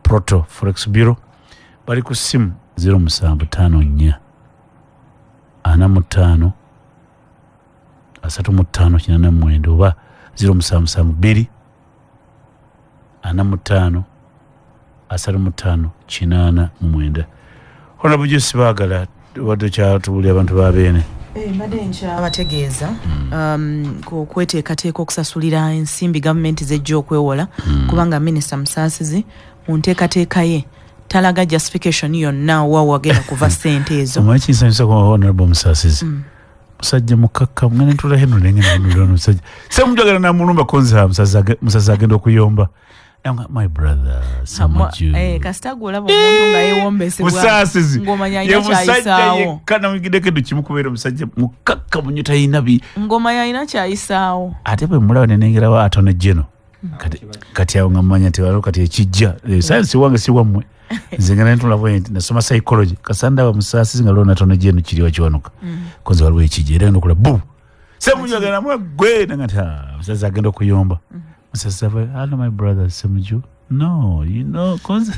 Proto Forex Bureau. Bali ku simu 0754 45 35 oba 0772 45 35 Hola bujusi baagala wadde kyatubulya abantu babeene mbadde nkyabategeeza kweteekateeka okusasulira ensimbi gavumenti zejja okwewola kubanga minisita Musaasizi mu nteekateeka ye talaga justification yonna wa wagenda kuva ssente ezo. Omanyi kinsanyusa ku Honorable Musaasizi musajja mukakka ngene ntula heno nengene musajja semujagala namulumba konza Musaasizi agenda okuyomba My brother Samuju kasita olaba omuntu nga yeewombesebwa musasizi ng'omanya alina kyayisaawo kana mugidekedo kimukubeera omusajja mukakka munyo talina bi ng'omanya alina kyayisaawo ate bwe mulaba nenengerawo Attorney General kati awo nga mmanya nti waliwo kati ekijja sayansi wange si wammwe nze nga nentulabo nti nasoma psychology kasandaba musasizi nga lona Attorney General kiriwa kiwanuka kozi waliwo ekijja era ndokola bu Samuju agenda mwegwe nanga nti musasizi agenda okuyomba musasizi hello my brother Samuju no you know cause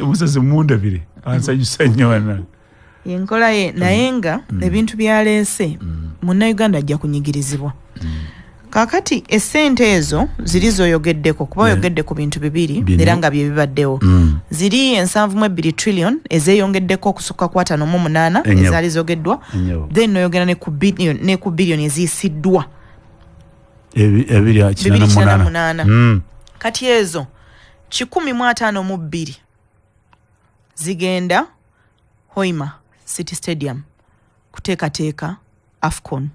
musasizi mundabire ansanyusa nnyo wana yenkola ye naye nga ebintu byaleese munnayuganda ajja kunyigirizibwa kakati essente ezo ziri zoyogeddeko kuba oyogedde ku bintu bibiri era nga bye bibaddewo ziri 7.2 trillion ezeyongeddeko okusukka ku 5.8 ezaali zogeddwa then noyogera ne ku billion eziyisiddwa 2.8 kati ezo 152 zigenda Hoima City Stadium kuteekateeka AFCON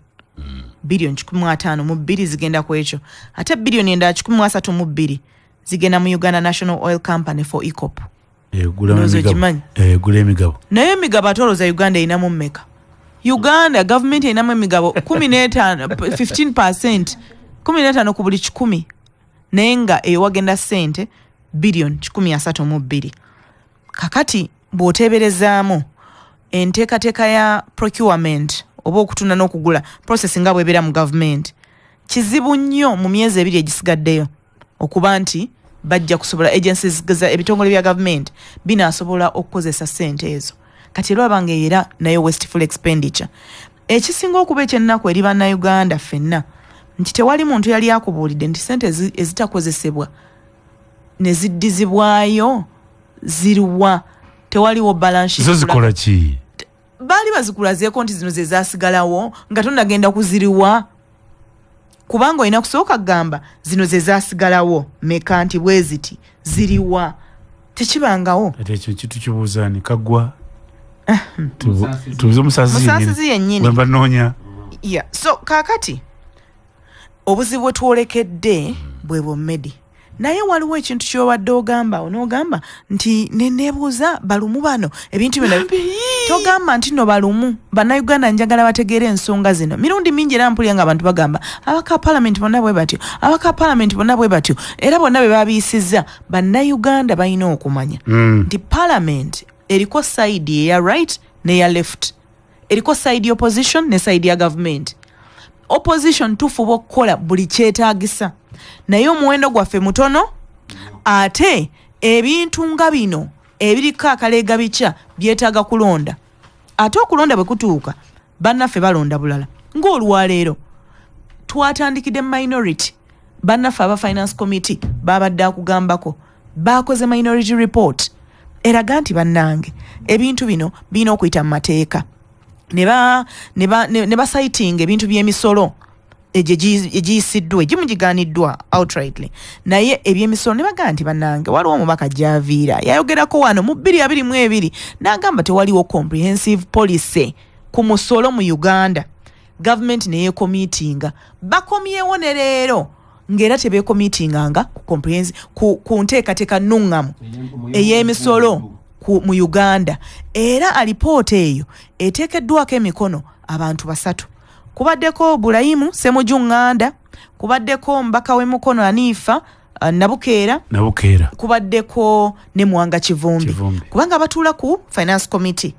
billion 152 zigenda ku ekyo ate billion endala 132 zigenda mu Uganda National Oil Company for ECOP gula emigabo naye emigabo atoloza Uganda erinamu mmeka Uganda government erinamu emigabo 15% 15 ku buli 100 naye nga eyo wagenda ssente billion 132 kakati bw'oteeberezaamu enteekateeka ya procurement oba okutunda n'okugula process nga bw'ebeera mu government kizibu nnyo mu myezi 2 egisigaddeyo okuba nti bajja kusobola agencies ebitongole bya government binaasobola okukozesa ssente ezo kati lwabanga era nayo wasteful expenditure ekisinga okuba ekyennaku eri bannayuganda ffenna nti tewali muntu yali akubuulidde nti ssente ezitakozesebwa ne ziddizibwayo ziriwa tewaliwo balance zo zikola ki baali bazikulazeeko nti zino ze zaasigalawo nga tonnagenda kuziriwa kubanga olina kusooka gamba zino ze zaasigalawo meka nti bwe ziti ziriwa tekibangawo ate ekyo kitu kibuuzaani kaggwa tubuze musasizi yennyini bwe banoonya so kaakati obuzibu bwe twolekedde bwe bwomedi naye waliwo ekintu ky'obadde ogamba onoogamba nti neneebuuza balumu bano ebintu bino togamba nti no balumu bannayuganda njagala bategeera ensonga zino mirundi mingi era mpulira nga abantu bagamba abaka palamenti bonna bwe batyo abaka palamenti bonna bwe batyo era bonna be babiisizza bannayuganda balina okumanya nti palamenti eriko sayidi eya right neya left eriko sayidi ya opposition ne sayidi ya government opposition tufuba okukola buli kyetaagisa naye omuwendo gwaffe mutono ate ebintu nga bino ebiriko akaleega bikya byetaaga kulonda ate okulonda bwe kutuuka bannaffe balonda bulala ng'olwaleero twatandikidde minority bannaffe aba finance committee babadde akugambako bakoze minority report eraga nti bannange ebintu bino birina okuyita mu mateeka ne basaitinga ebintu by'emisolo egiyisiddwa egimu gigaaniddwa outrightly naye ebyemisolo ne bagaa nti bannange waliwo omubaka gy'aviira yayogerako wano mu 2022 n'agamba tewaliwo comprehensive policy ku musolo mu Uganda gavumenti neyekomitinga bakomyewo ne leero ng'era tebeekomitinganga ku nteekateeka nnuŋŋamu ey'emisolo mu Uganda era alipoota eyo eteekeddwako emikono abantu 3 kubaddeko Bulayimu Ssemuju Nganda kubaddeko mbaka w'emukono Anifa Nabukeera kubaddeko ne Mwanga Kivumbi kubanga batuula ku finance committee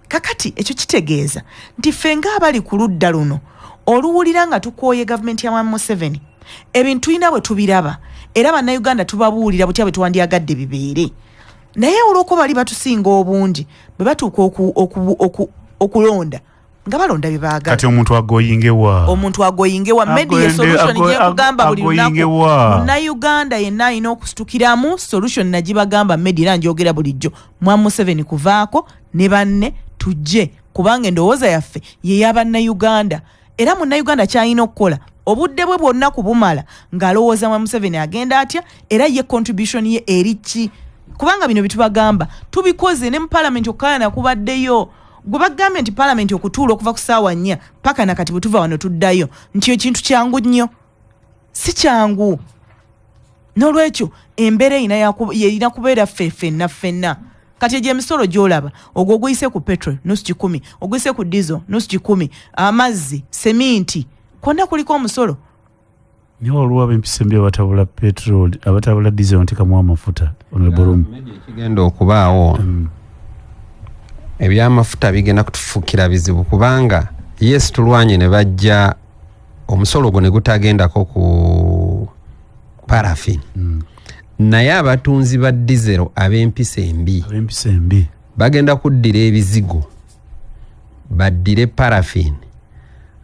kakati ekyo kitegeeza nti ffe ng'abali ku ludda luno oluwulira nga tukooye gavumenti ya Museveni ebintu ina bwe tubiraba era bannayuganda tubabuulira butya bwe twandiyagadde bibeere naye olw'okuba bali batusinga obungi bwe batuuka okulonda nga balonda bye baagala kati omuntu agoyingewa media solution je kugamba buli lunaku munnayuganda yenna alina okusitukiramu solution nagibagamba media era njogera bulijjo Museveni kuvaako ne banne tujje kubanga endowooza yaffe ye y'abannayuganda era munnayuganda kyalina okukola obudde bwe bwonna kubumala ng'alowooza Museveni agenda atya era ye contribution ye eri ki kubanga bino bitubagamba tubikoze ne mu parliament okukayana kubaddeyo gwe bagambye nti palamenti okutuula okuva ku ssaawa 4 paka nakati bwe tuva wano tuddayo nti ekintu kyangu nnyo si kyangu N'olwekyo embeera erina kubeera ffenna kati egyo emisolo gy'olaba ogwo oguyise ku petrol nusu 10 oguyise ku diesel nusu 10 amazzi seminti kwonna kuliko omusolo niwo olwo ab'empisa embi abatabula petrol abatabula diesel ntekamu amafuta onebulumu ekigenda okubaawo ebyamafuta bigenda kutufuukira bizibu kubanga yes tulwanye ne bajja omusolo gwo ne gutagendako ku paraffin naye abatunzi ba diesel ab'empisa embi bagenda kuddira ebizigo baddire paraffin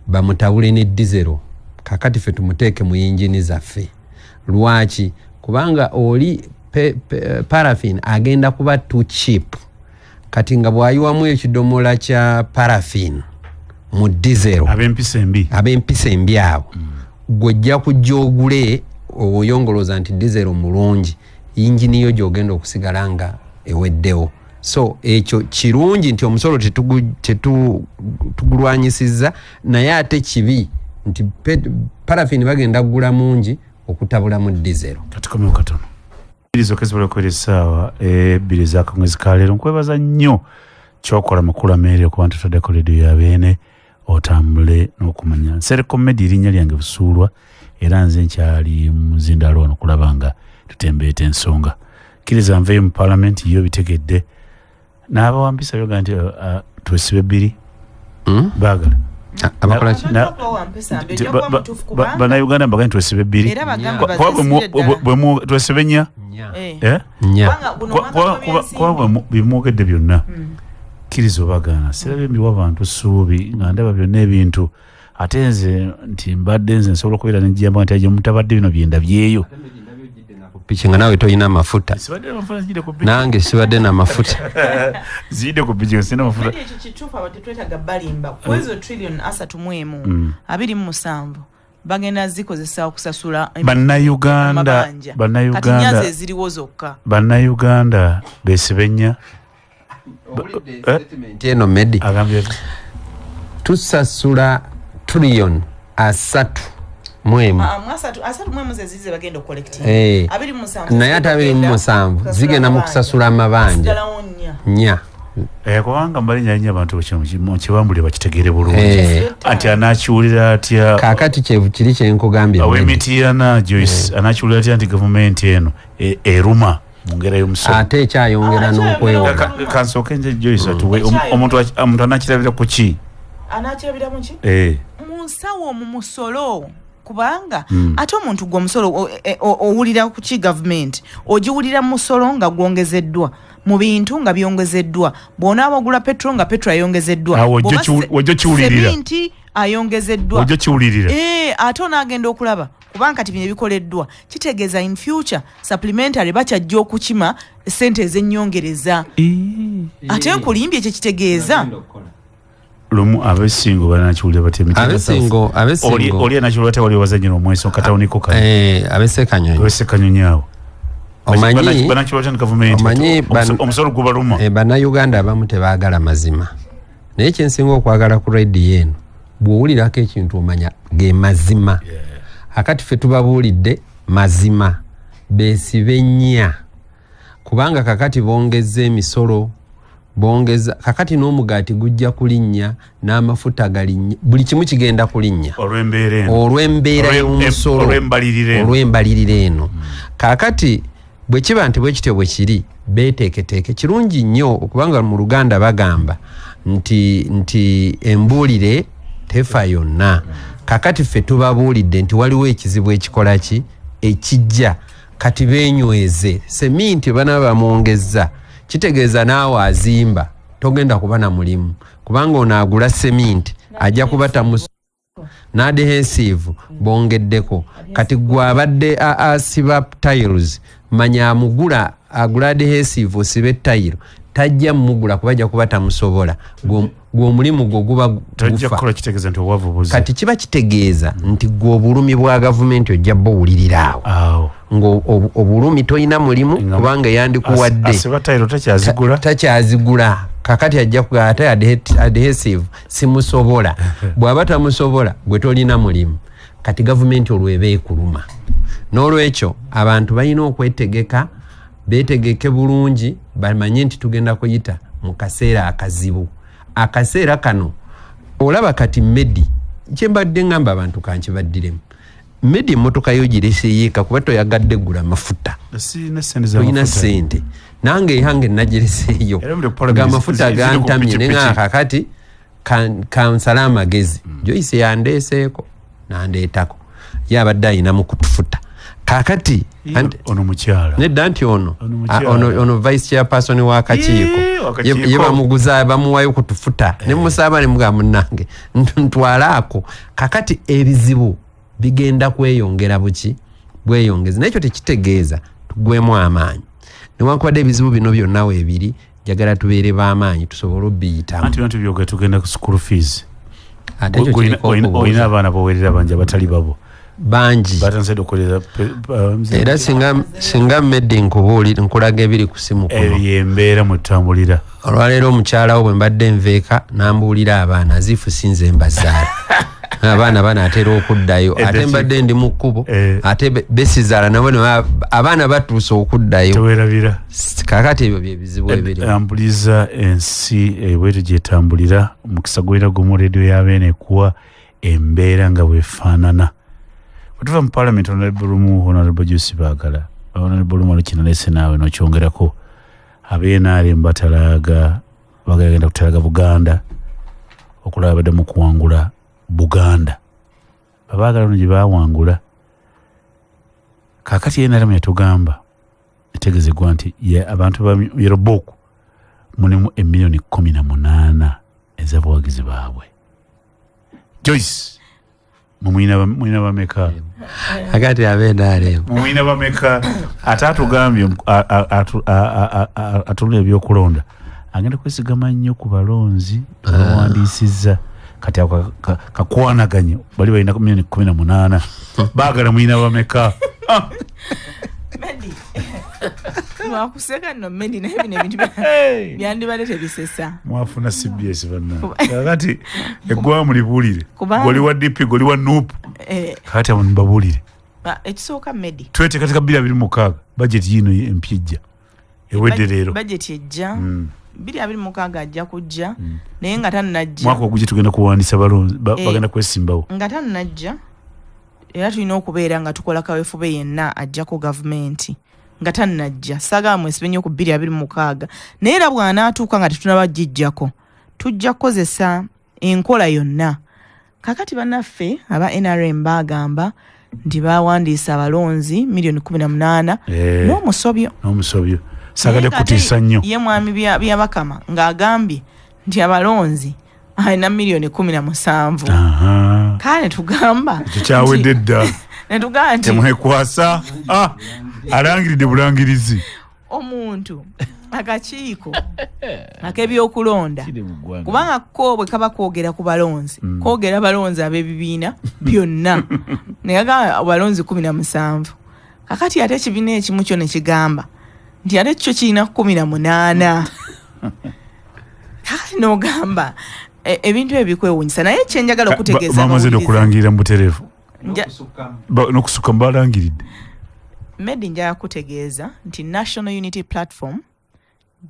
bamutabule ne diesel kakati ffe tumuteeke mu yingini zaffe lwaki kubanga oli paraffin agenda kuba too cheap kati nga bwayiwamu ekidomola kya paraffin mu diesel ab'empisa embi abo gwojja kujja ogule oyongoloza nti diesel mulungi yingini yo gyogenda okusigala nga eweddewo so ekyo kirungi nti omusolo tugulwanyisizza naye ate kibi nti paraffin bagenda kugula mungi okutabula mu diesel katikomeo katono birizo kezibala kwera essaawa ebbiri z'akamwezi ka leero nkwebaza nnyo kyokola makulu ameere ku bantu taddeko leediyo yabeene otambule n'okumanya nsere komedi erinnya lyange Busuulwa era nze nkyali muzindaalo wano kulaba nga tutembeeta ensonga kkiriza nveeyo mu paalamenti yo bitegedde n'abawampisa byoga nti twesibe bbiri baagala bannayuganda mbaga nti twesibe bbiri twesibe nnya kuba bimwogedde byonna kkiriza obagaana sirabye mbiwa abantu ssuubi nga ndaba byonna ebintu ate nze nti mbadde nze nsobola okubeera nejjamba nti aje mutabadde bino byendabyeyo piki nga nawe toyina amafuta nange sibadde n'amafuta ziyidde ku piki sina amafuta ekyo kituufu abo tetwetaga balimba kwezo trillion 3.27 bagenda zikozesa okusasula bannayuganda kati nyazo eziriwo zokka bannayuganda besibe nnya eno medi agambye tusasula trillion 3 zezize bagenda okukolekti naye ate 27 zigenda mu kusasula amabanja nya kubanga mbalinya nnyo abantu mukibambulire bakitegeere bulungi anti anakiwulira atya kaakati kiri kyenkugambye aw'emitiana Joyce anakiwulira atya nti gavumenti eno eruma mu ngera y'omusolo ate ekyayongera n'okwewola kansooke nje Joyce atuwe omuntu anakirabira ku ki anakirabira mu ki mu nsawo mu musolo kubanga ate omuntu gwe omusolo owulira ku ki gavumenti ogiwulira musolo nga gwongezeddwa mu bintu nga byongezeddwa bw'onaaba ogula petrol nga petrol ayongezeddwa wajjo kiwulirira seminti ayongezeddwa wajjo kiwulirira ate onaagenda okulaba kubanga kati bino ebikoleddwa kitegeeza in future supplementary bakyajja okukima sente ez'ennyongereza ate nkulimbye ekyo kitegeeza lumu abesingo banakiwulira batemeabesingo oli anakiwulira tewali wazanyira omweso katawuniko abesekanyonyi awo omanyi omusolo gubaluma bannayuganda abamu tebaagala mazima naye kyensinga okwagala ku rediyo eno bw'owulirako ekintu omanya ge mazima akati ffe tubabuulidde mazima beesibe nnya kubanga kakati bongeza emisolo bongeza kakati n'omugaati gujja kulinnya n'amafuta galinnya buli kimu kigenda kulinnya olw'embeera y'omusolo olw'embalirira eno kakati bwe kiba nti bwe kityo bwe kiri beeteeketeeke kirungi nnyo okubanga mu Luganda bagamba nti embuulire tefa yonna kakati ffe tubabuulidde nti waliwo ekizibu ekikola ki ekijja kati beenyweze seminti bana bamwongeza kitegeeza naawe azimba togenda kuba na mulimu kubanga onaagula seminti ajja kubata mu n'adhesive bongeddeko kati gwe abadde asiba tiles manya amugula agula adhesive osibe tayiro tajja mugula kubajja kuba tamusobola gw'omulimu gwo guba gufa kati kiba kitegeeza nti gwe obulumi bwa gavumenti ojja bowuliriraawo ng'obulumi toyina mulimu kubanga yandikuwadde takyazigula kakati ajja kuga ate adhesive simusobola bw'aba tamusobola gwe tolina mulimu kati gavumenti olweba ekuluma n'olwekyo abantu balina okwetegeka beetegeke bulungi bamanye nti tugenda kuyita mu kaseera akazibu. Akaseera kano olaba kati Medi kyembadde ngamba abantu kankibaddiremu Medi emmotoka yo gireseyeeka kuba toyagadde gula mafuta toyina ssente nange eyange nagireseeyo ga mafuta gantamye nenga kakati kansala amagezi Joyce yandeeseeko nandeetako yabadde ayina mu kutufuta kakati ono mukyala nedda nti ono vice chairperson w'akakiiko ye bamuguza bamuwayo kutufuta ne musaba ne mugamba munange ntwalaako kakati ebizibu bigenda kweyongera buki bweyongeza nekyo tekitegeeza tugwemu amaanyi newankubadde ebizibu bino byonna weebiri njagala tubeere b'amaanyi tusobole obbiyitamu anti bintu byoga tugenda ku school fees ate ekyo olina abaana bowerera bangi abatali babo bangi batanzede okoleza era singa Medi nkulaga ebiri ku simu kuno embeera mwetutambulira olwaleero omukyalawo bwe mbadde nveeka nambuulira abaana azifu sinze mbazaala abaana banaatera okuddayo ate mbadde ndi mu kkubo ate besizaala nabo abaana batuuse okuddayo tewerabira kakati ebyo byebizibu ebiri ambuliza ensi bwetyo gyetambulira mukisa gwera gumu reediyo y'abeene ekuwa embeera nga bwefaanana bwetuva mu parliament honorable Juice Baagala honorable Lumalu kinalese naawe nokyongerako abeenaale mbatalaga bagenda kutalaga Buganda okulaba badde mu kuwangula Buganda babaagala no gye baawangula kakati yenaramu yatugamba etegezebwa nti abantu ba Yeroboku mulimu 1,18,000,000 ez'abawagizi baabwe. Joyce mwina bameka agati abeenaale mwina bameka ate atugambye atunula ebyokulonda agenda kwesigama nnyo ku balonzi abawandiisizza kati kakwanaganye bali balina 1,18,000 baagala mwina bameka Medi mwakuseka nno Medi naye bino ebintu byandibadde tebisesa mwafuna CBS banna kakati eggwa mulibuulire goli wa DP goli wa NUP kakati abo nibabuulire ekisooka Medi twete katika 2026 bajeti yino empijja ewedde leero bajeti ejja 2026 ajja kujja naye nga tannajja mwaka ogujja tugenda kuwandiisa balonzi bagenda kwesimbawo nga tannajja era tulina okubeera nga tukola kaweefube yenna ajjako gavumenti nga tannajja saagala mwesibe nnyo ku 2026 naye era bw'anaatuuka nga tetunaba gijjako tujja kukozesa enkola yonna kakati bannaffe aba NRM baagamba nti bawandiisa abalonzi 18,000,000 n'omusobyo saagala kutiisa nnyo ye mwami byabakama ng'agambye nti abalonzi alina 17,000,000 kale tugamba kyawedde dda netugamba nti temwekwasa alangiridde bulangirizi omuntu akakiiko ak'ebyokulonda kubanga ko bwe kaba kwogera ku balonzi kwogera balonzi ab'ebibiina byonna negagamba abalonzi 17 kakati ate ekibiina ekimu kyo ne kigamba nti ate kyo kirina 18 kale n'ogamba ebintu ebikwewunyisa naye kyenjagala okutegeeza bamaze okulangirira mu butereevu n'okusukka mubalangiridde Medi njagala kutegeeza nti National Unity Platform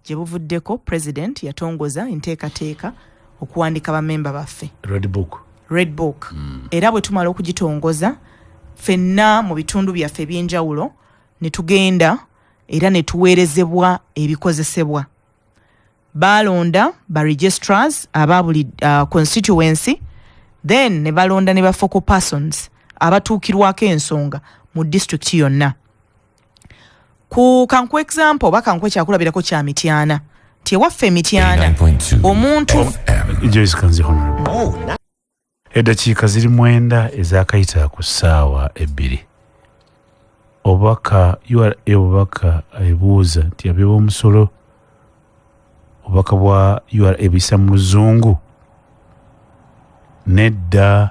gye buvuddeko president yatongoza enteekateeka okuwandika bamemba baffe Red Book era bwe tumala okugitongoza ffenna mu bitundu byaffe eby'enjawulo ne tugenda era ne tuweerezebwa ebikozesebwa balonda ba registrars aba buli constituency then ne balonda ne ba focal persons abatuukirwako ensonga mu district yonna ku kankwe example bakankwe kyakulabirako kya Mityana nti ewaffe Mityana omuntu Joyce kanzi honorable eddakiika ziri 9 ezakayita ku ssaawa 2 obubaka URA obubaka ebuuza nti abeeba omusolo obubaka bwa URA ebisa mu luzungu nedda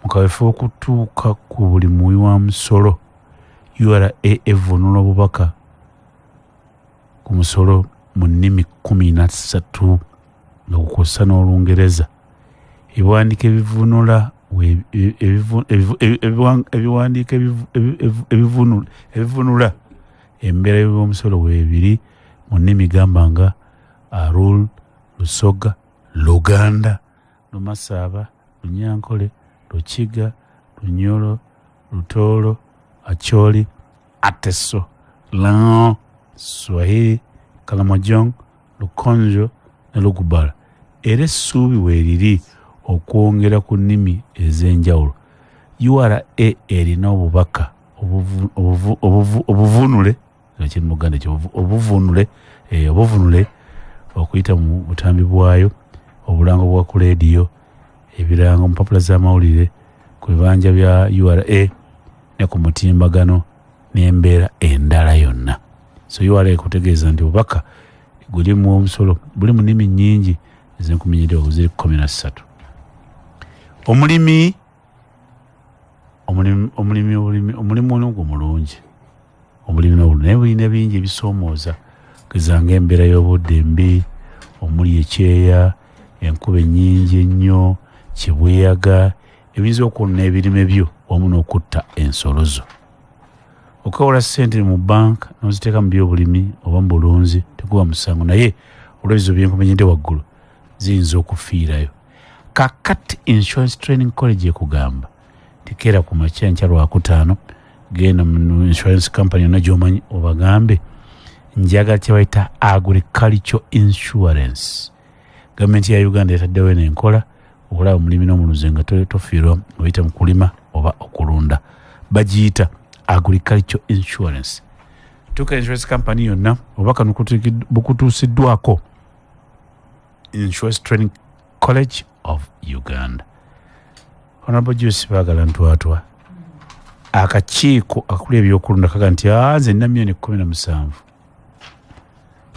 mu kaweefube okutuuka ku buli muwi wa musolo URA evunula obubaka ku musolo mu nnimi 13 nga kukozesa n'Olungereza ebiwandiiko ebivunula ebiwandiika ebivunula embeera y'omusolo weebiri mu nnimi gamba nga Arul, Lusoga, Luganda, Lumasaba, Lunyankole, Lukiga, Lunyolo, Lutoolo, Acholi, Ateso, Lan, Swahili, Kalamajong, Lukonjo ne Lugubala. Era essuubi weeriri okwongera ku nnimi ez'enjawulo. URA erina obubaka obuvunule obuvunule okuyita mu butambi bwayo, obulango bwa ku leediyo, ebirango mu mpapula z'amawulire, ku bibanja bya URA ne ku mutimbagano n'embeera endala yonna. So URA ekutegeeza nti obubaka guli mu omusolo buli mu nnimi nnyingi ez'enkuminyiddwa ziri 13. Omulimu onogwo mulungi. Omulimu naye bulina bingi ebisoomooza gezanga embeera y'obudde mbi, omuli ekyeya, enkuba ennyingi ennyo, kibweyaga, ebiyinza okwonna ebirime byo wamu n'okutta ensolo zo. Okawola ssente mu banka n'oziteeka mu byobulimi oba mu bulunzi teguba musango, naye olw'ebizo byenkumenyedde waggulu ziyinza okufiirayo. Kakati Insurance Training College ekugamba tikeera ku makya nkya Lwakutaano, genda mu insurance company yonna gy'omanyi obagambe njagala kye bayita agriculture insurance. Gavumenti ya Uganda etaddewo n'enkola okulaba omulimi n'omuluzi nga tofiirwa oyita mu kulima oba okulunda. Bagiyita agriculture insurance. Tuka insurance company yonna obubaka bukutuusiddwako Insurance Training College of Uganda. Honorable Juice baagala ntwatwa akakiiko akuli ebyokulunda kaga nti nze nina milioni 17.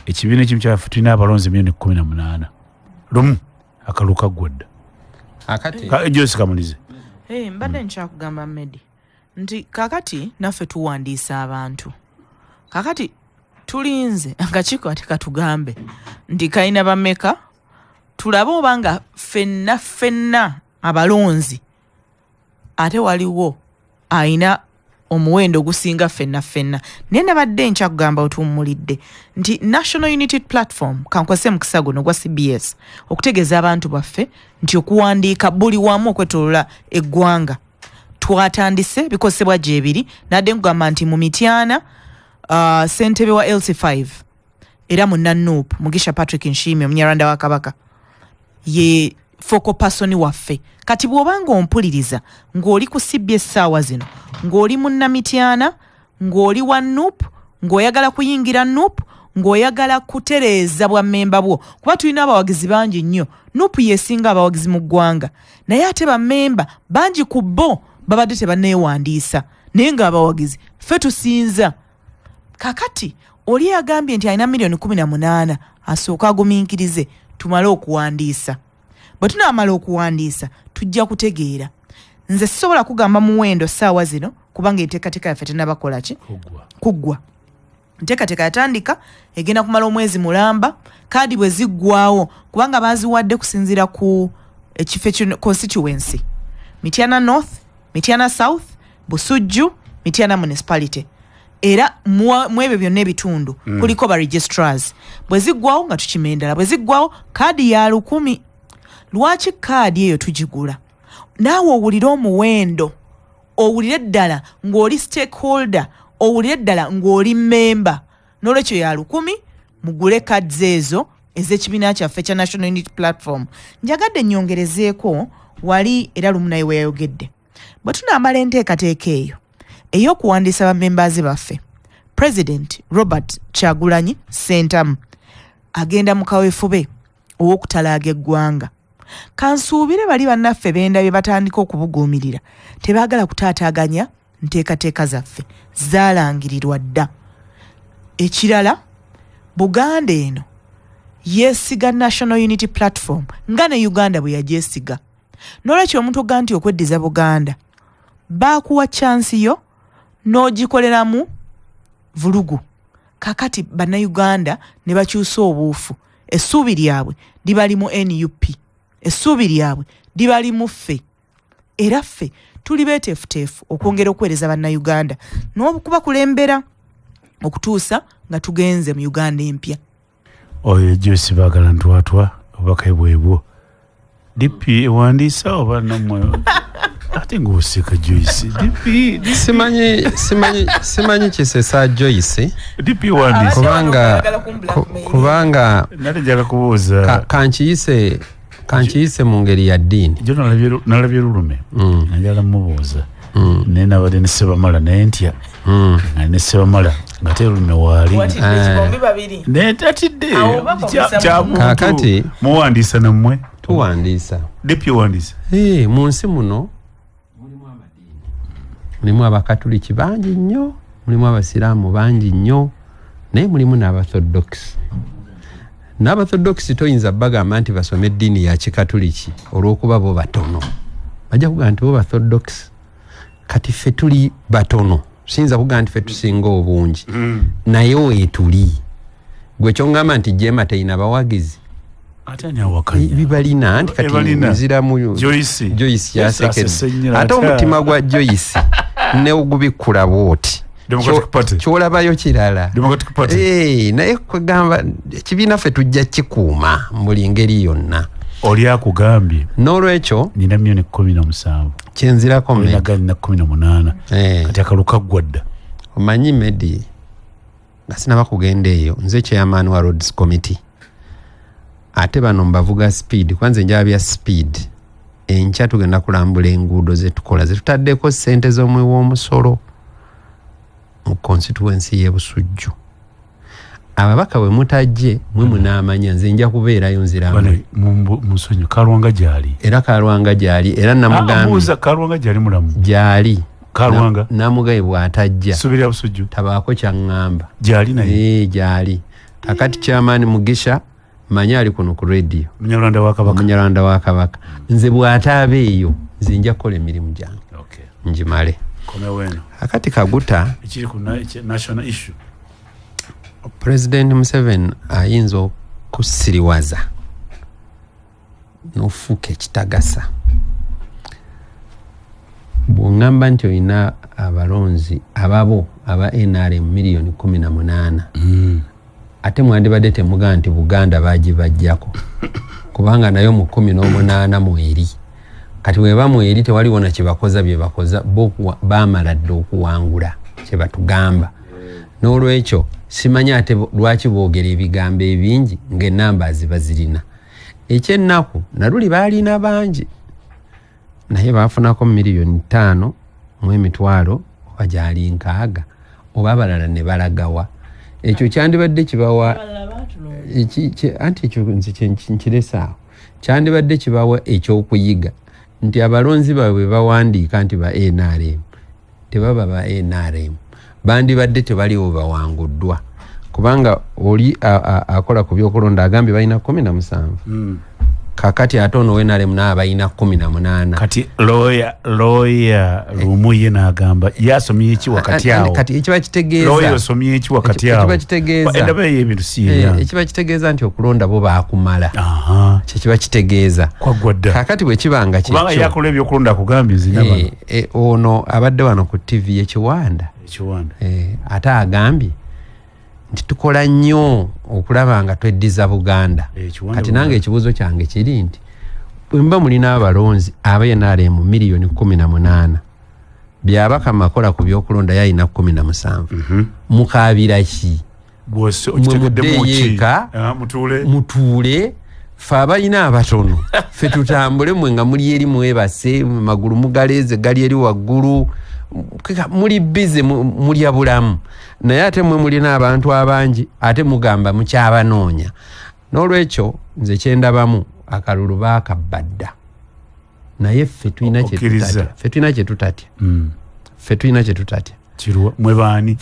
Ekibiina ekimu kyafe tulina abalonzi milioni 18. Lumu akaluka gwedda. Akati Juice kamulize. Mbadde nkyakugamba Medi nti kakati naffe tuwandiisa abantu. Kakati tulinze akakiiko ate katugambe nti kalina bameka tulabe obanga ffenna abalonzi ate waliwo ayina omuwendo ogusinga ffenna. Naye nabadde nkyakugamba otuwummulidde nti National Unity Platform kankwase mukisa guno gwa CBS okutegeeza abantu baffe nti okuwandiika buli wamu okwetolola eggwanga twatandise bikozesebwa gyebiri, nadde nkugamba nti mu Mityana ssentebe wa LC5 era mu Nanuupu Mugisha Patrick Nshimye omunyarwanda wa Kabaka ye focal person waffe. Kati bw'obanga ompuliriza ng'oli ku CBS saawa zino, ng'oli mu Namityana, ng'oli wa Nuupu, ng'oyagala kuyingira Nuupu, ng'oyagala kutereeza bwa mmemba bwo, kuba tulina abawagizi bangi nnyo. Nuupu yesinga abawagizi mu ggwanga, naye ate bammemba bangi ku bo babadde tebanneewandiisa, naye ng'abawagizi ffe tusinza. Kakati oli agambye nti alina milioni 18 asooka agumiikirize tumale okuwandiisa. Bwe tunaamala okuwandiisa tujja kutegeera. Nze sisobola kugamba muwendo ssaawa zino kubanga enteekateeka yaffe tennabakola ki? Kuggwa. Enteekateeka yatandika egenda kumala omwezi mulamba, kaadi bwe ziggwawo kubanga baaziwadde kusinziira ku ekifo constituency. Mityana North, Mityana South, Busujju, Mityana Municipality. Era mu ebyo byonna ebitundu kuliko ba registrars. Bwe ziggwawo nga tukimendala, bwe ziggwawo kaadi ya 10. Lwaki kaadi eyo tugigula? Naawe owulire omuwendo, owulire ddala ng'oli stakeholder, owulire ddala ng'oli memba. N'olwekyo ya 10 mugule kaadi ezo ez'ekibiina kyaffe kya National Unity Platform. Njagadde nnyongerezeeko wali era lumu naye weeyayogedde. Bwe tunaamala enteekateeka eyo ey'okuwandiisa bammembaazi baffe, President Robert Kyagulanyi Ssentamu agenda mu kaweefube ow'okutalaaga eggwanga. Kansuubire bali bannaffe bendabye batandika okubuguumirira tebaagala kutaataaganya nteekateeka zaffe zaalangirirwa dda. Ekirala, Buganda eno yeesiga National Unity Platform nga ne Uganda bwe yagyesiga. N'olwekyo omuntu oga nti okweddiza Buganda baakuwa chansi yo n'ogikoleramu vulugu. Kakati bannayuganda ne bakyusa obuufu. Essuubi lyabwe libali mu NUP, essuubi lyabwe libali mu ffe. era ffe tuli beeteefuteefu okwongera okuweereza bannayuganda n'okubakulembera okutuusa nga tugenze mu Uganda empya. Oyo Joyce baagala ntwatwa obubaka ebwebwo DP ewandiisa oba nammwe ate ng'oseka Joyce DP simanyi kisesa Joyce DP ewandiisa kubanga nate njagala kubuuza kankiyise mu ngeri ya ddiini jo nalabye lulume njagala mubuuza naye nabadde ne Sebamala naye ntya nga ne Sebamala nga te lulume waali naye tatidde kakati muwandiisa nammwe tuwandiisa DP ewandiisa mu nsi muno mulimu abakatuliki bangi nnyo, mulimu abasiraamu bangi nnyo, naye mulimu n'abathodokisi. N'abathodokisi toyinza bagamba nti basome eddiini ya kikatuliki olw'okuba bo batono. Bajja kugamba nti bo bathodokisi. Kati ffe tuli batono. Siyinza kugamba nti ffe tusinga obungi. Naye weetuli. Gwe kyongamba nti Jema teyina bawagizi. Bibalina nti kati nziramu Joyce yasekedde. Ate omutima gwa Joyce ne ogubikula bwoti. Kyolabayo kirala. Naye kwegamba ekibiina ffe tujja kikuuma buli ngeri yonna. Oli akugambye n'olwekyo nina milioni 17 kyenzirako na 18 kati akaluka gwadda. Omanyi Medi nga sinaba kugenda eyo nze chairman wa Roads Committee. Ate bano mbavuga speed kwanza njabya speed enkya tugenda kulambula enguudo zetukola zetutaddeko ssente z'omwe w'omusolo mu constituency y'e Busujju. Ababaka bwe mutajje mwe munaamanya nze nja kubeerayo nziramu musonyo Kalwanga gyali era namugambye abuuza Kalwanga gyali mulamu gyali Kalwanga namugaye bw'atajja subira Busujju tabaako kyaŋŋamba gyali naye gyali kakati chairman Mugisha manya ali kuno ku radio Munyalanda wa Kabaka nze bw'ataaba eyo nze nja kukola emirimu gyange njimale akati Kaguta ekiri ku national issue President Museveni ayinza okusiriwaza n'ofuuka ekitagasa bw'oŋŋamba nti olina abalonzi ababo aba NRM milioni 18 ate mwandibadde temugamba nti Buganda bagibajjako kubanga nayo mu 18 mweri kati weba mweri tewaliwo na kyebakoza bye bakoza bo baamala dde okuwangula kye batugamba n'olwekyo simanya ate lwaki boogera ebigambo ebingi ng'ennamba zibazirina ekyennaku naluli baalina bangi naye baafunako milioni 5 mu emitwalo oba gyali 6 oba abalala ne balagawa ekyo kyandibadde kibawa anti ekyo nkiresa kyandibadde kibawa ekyokuyiga nti abalonzi baabwe bawandiika nti ba NRM tebaba ba NRM bandibadde tebaliwo bawanguddwa kubanga oli akola ku byokulonda agambye balina 17 kakati ate ono NRM n'abalina 18 kati lawyer Lumuye n'agamba yasomye eki wakati awo kati ekiba kitegeeza lawyer osomye eki wakati awo ekiba kitegeeza endaba y'ebintu siya ekiba kitegeeza nti okulonda bo baakumala kyekiba kitegeeza kwagwadda kakati bwe kibanga kyekyo kubanga yakola ebyokulonda akugambye nzinaba ono abadde wano ku TV ekiwanda ate agambye nti tukola nnyo okulaba nga tweddiza Buganda kati nange ekibuuzo kyange kiri nti bwe mba mulina abalonzi aba NRM milioni 18 byabaka makola ku byokulonda yalina 17 mukaabira ki mutuule fe abalina abatono fe tutambule mwe nga muli eri mwebase magulu mugaleeze gali eri waggulu muli bize mulya bulamu naye ate mwe mulina abantu abangi ate mugamba mukyabanoonya n'olwekyo nze kyendabamu akalulu baakabbadda naye ffe tulina kyetutatya mwebaani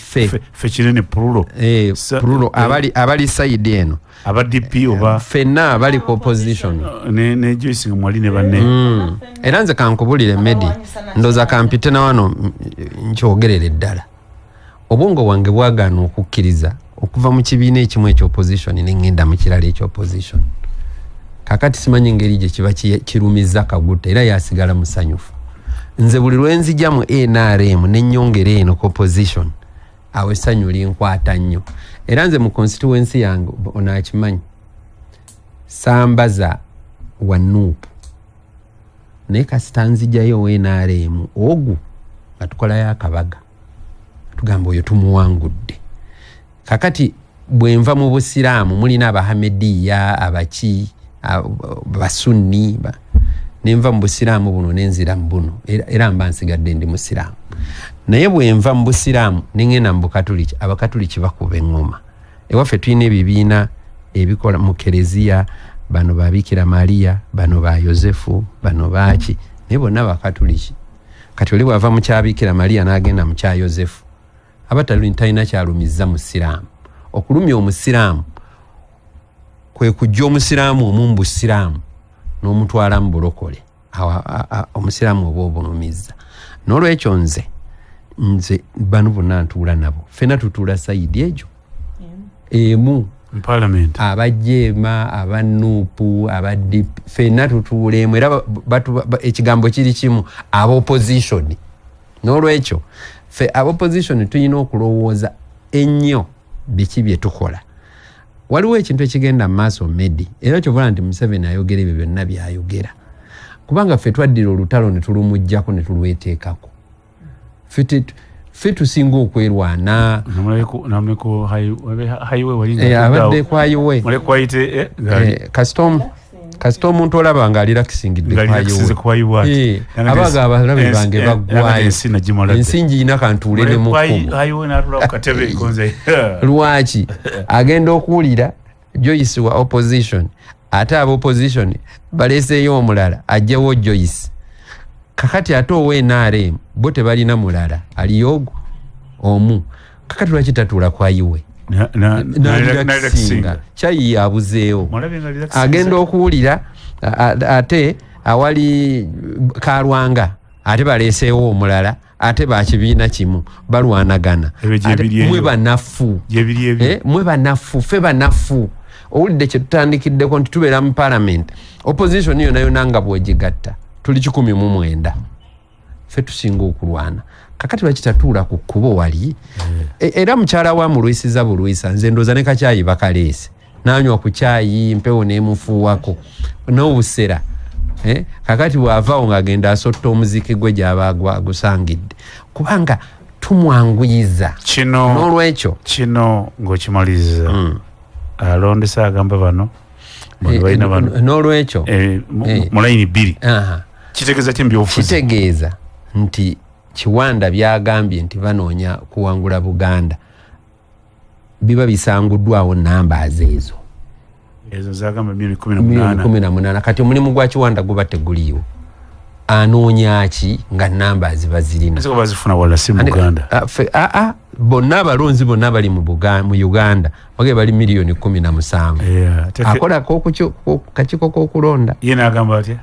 ffe kinene pululo abali sayidi eno aba DP oba ffenna abali ku opposition ne Joyce mwali ne banne era nze kankubulire Medi ndoza kampite na wano nkyogerere ddala obwongo wange bwagaana okukkiriza okuva mu kibiina ekimu ekyoposition nengenda mu kirala ekyoposition kakati simanyi ngeri gye kiba kirumiza Kaguta era yasigala musanyufu nze buli lwenzija mu NRM n'ennyongera eno ku opposition awo essanyu linkwata nnyo era nze mu constituency yange onaakimanyi sambaza wa Nuupu naye kasita nzijayo NRM ogu nga tukolayo akabaga tugamba oyo tumuwangudde kakati bwenva mu busiraamu mulina abahamediya abaki basunni nenva mu busiraamu buno nenzira mu buno era mba nsigadde ndi musiraamu naye bwenva mu busiraamu nengenda mu bukatuliki abakatuliki bakuba engoma ewaffe tulina ebibiina ebikola mu kereziya bano ba Bikira Maria bano ba Yosefu bano baki naye bonna bakatuliki kati oli bwava mu kya Bikira Maria n'agenda mu kya Yosefu talina kyalumizza musiraamu okulumya omusiraamu kwe kujja omusiraamu omu busiraamu n'omutwala mu bulokole omusiraamu oba obulumizza n'olwekyo nze bano bonna ntuula nabo ffena tutuula sayidi egyo emu Parliament abajeema abanuupu abadipi ffenna tutuula emu era ekigambo kiri kimu ab'opposition n'olwekyo ffe ab'opposition tulina okulowooza ennyo biki bye tukola waliwo ekintu ekigenda mu maaso Medi era kyovula nti Museveni ayogera ebyo byonna byayogera kubanga ffe twaddira olutalo ne tulumujjako ne tulweteekako ffe tusinga okwerwana namuleko highway wali abadde kwa highway muleko ayite kasita omuntu olaba nga alira kisingidde kwa highway abaga abalabe bange baggwayo ensi ngiina kantuule ne mukkumu lwaki agenda okuwulira Joyce wa opposition ate aba opposition baleeseeyo omulala ajjawo Joyce kakati ate NRM bo tebalina mulala aliyogo omu kakati lwaki tatuula kwa iwe nakisinga kyayi yabuzeewo agenda okuwulira ate awali Kalwanga ate baleeseewo omulala ate bakibiina kimu balwanagana mwe banafu ffe banafu owulidde kye tutandikiddeko nti tubeera mu parliament opposition yonna yonna nga bwegigatta tuli 19 ffe tusinga okulwana kakati bakitatuula ku kkubo wali era mukyala wa mulwisiza bulwisa nze ndooza ne kakyayi bakaleese nanywa ku kyayi mpewo nemufuuwako n'obusera kakati bw'avaawo ng'agenda asotta omuziki gwe gy'aba agusangidde kubanga tumwanguyiza n'olwekyo kino ng'okimaliriza alondesa agamba bano balina bano n'olwekyo mu layini 2 kitegeeza ki mbyofuzi kitegeeza nti Kiwanda byagambye nti banoonya kuwangula Buganda biba bisanguddwawo nambaazi ezo zagamba 18 kati omulimu gwa Kiwanda guba teguliiwo anoonya ki nga nambaazi bazirina ezo bazifuna wala si Buganda bonna abalonzi bonna bali mu Uganda bage bali miliyoni 17 akola kachiko k'okulonda ye n'agamba atya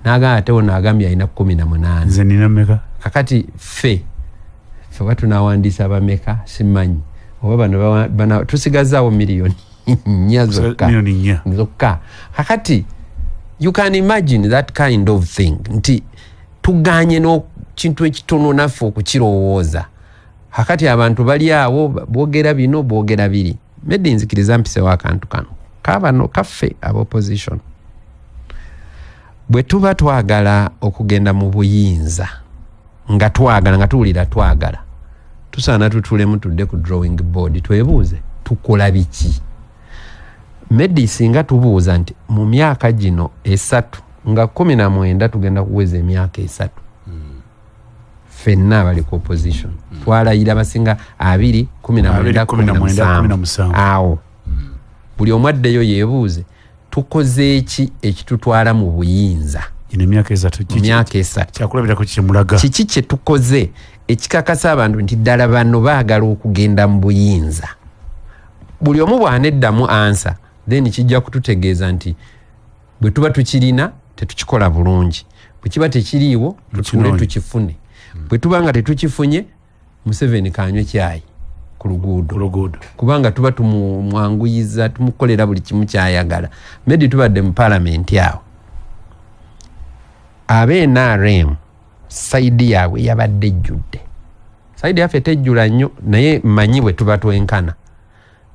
n'agamba ate ono agambye alina 18 nze nina mmeka kakati ffe batunawandiisa abameka simanyi oba bano tusigazaawo miliyoni 4 zokka kakati you can imagine that kind of thing nti tuganye n'ekintu ekitono naffe okukirowooza kakati abantu bali awo boogera bino boogera biri Medi nzikiriza mpisewo akantu kano kabano kaffe ab'opposition bwe tuba twagala okugenda mu buyinza nga tuwulira twagala tusaana tutulemu tudde ku drawing board twebuuze tukola biki Medi singa tubuuza nti mu myaka gino 3 nga 19 tugenda kuweza emyaka 3 ffenna abali ku opposition twalayira basinga 2 19 awo buli omu addeyo yeebuuze tukoze eki ekitutwala mu buyinza ine myaka 3 kyakulabirako kimulaga kiki kye tukoze ekikakasa abantu nti ddala bano baagala okugenda mu buyinza buli omu bw'aneddamu ansa then kijja kututegeeza nti bwe tuba tukirina tetukikola bulungi bwe kiba tekiriiwo tutule tukifune bwe tuba nga tetukifunye Museveni kanywe kyayi ku luguudo kubanga tuba tumwanguyiza tumukolera buli kimu kyayagala Medi tubadde mu parliament awo NRM saidi yaabwe yabadde ejjudde. Saidi yaffe tejjula nnyo naye mmanyi bwe tuba twenkana.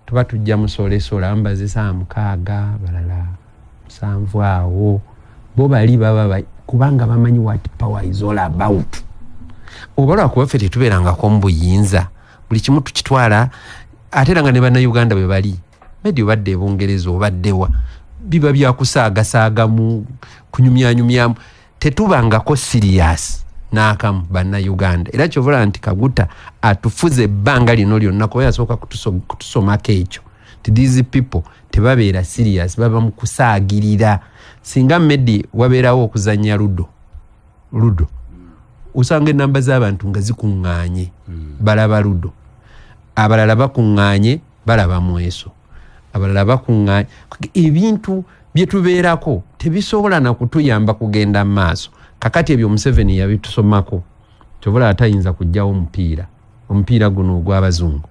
Tuba tujja musolesola mbazisa 6 balala 7 awo. Bo bali baba kubanga bamanyi what power is all about. Obalwa kuba ffe tetubeerangako mu buyinza. Buli kimu tukitwala ate era nga ne bannayuganda bwe bali. Medi obadde e Bungereza obaddewa. Biba byakusaagasaaga mu kunyumyanyumyamu. Tetubangako serious n'akamu bannayuganda. Era kyovula nti Kaguta atufuze ebbanga lino lyonna kuba yasooka kutusomako ekyo. These people tebabeera serious, baba mu kusaagirira. Singa Medi wabeerawo okuzannya ludo. Usanga enamba z'abantu nga zikuŋŋaanye balaba ludo. Abalala bakuŋŋaanye balaba mweso. Abalala bakuŋŋaanye. Ebintu bye tubeerako tebisobola na kutuyamba kugenda maaso. Kakati ebyo Museveni yabitusomako. Kyovula atayinza kujjawo omupiira guno ogw'abazungu.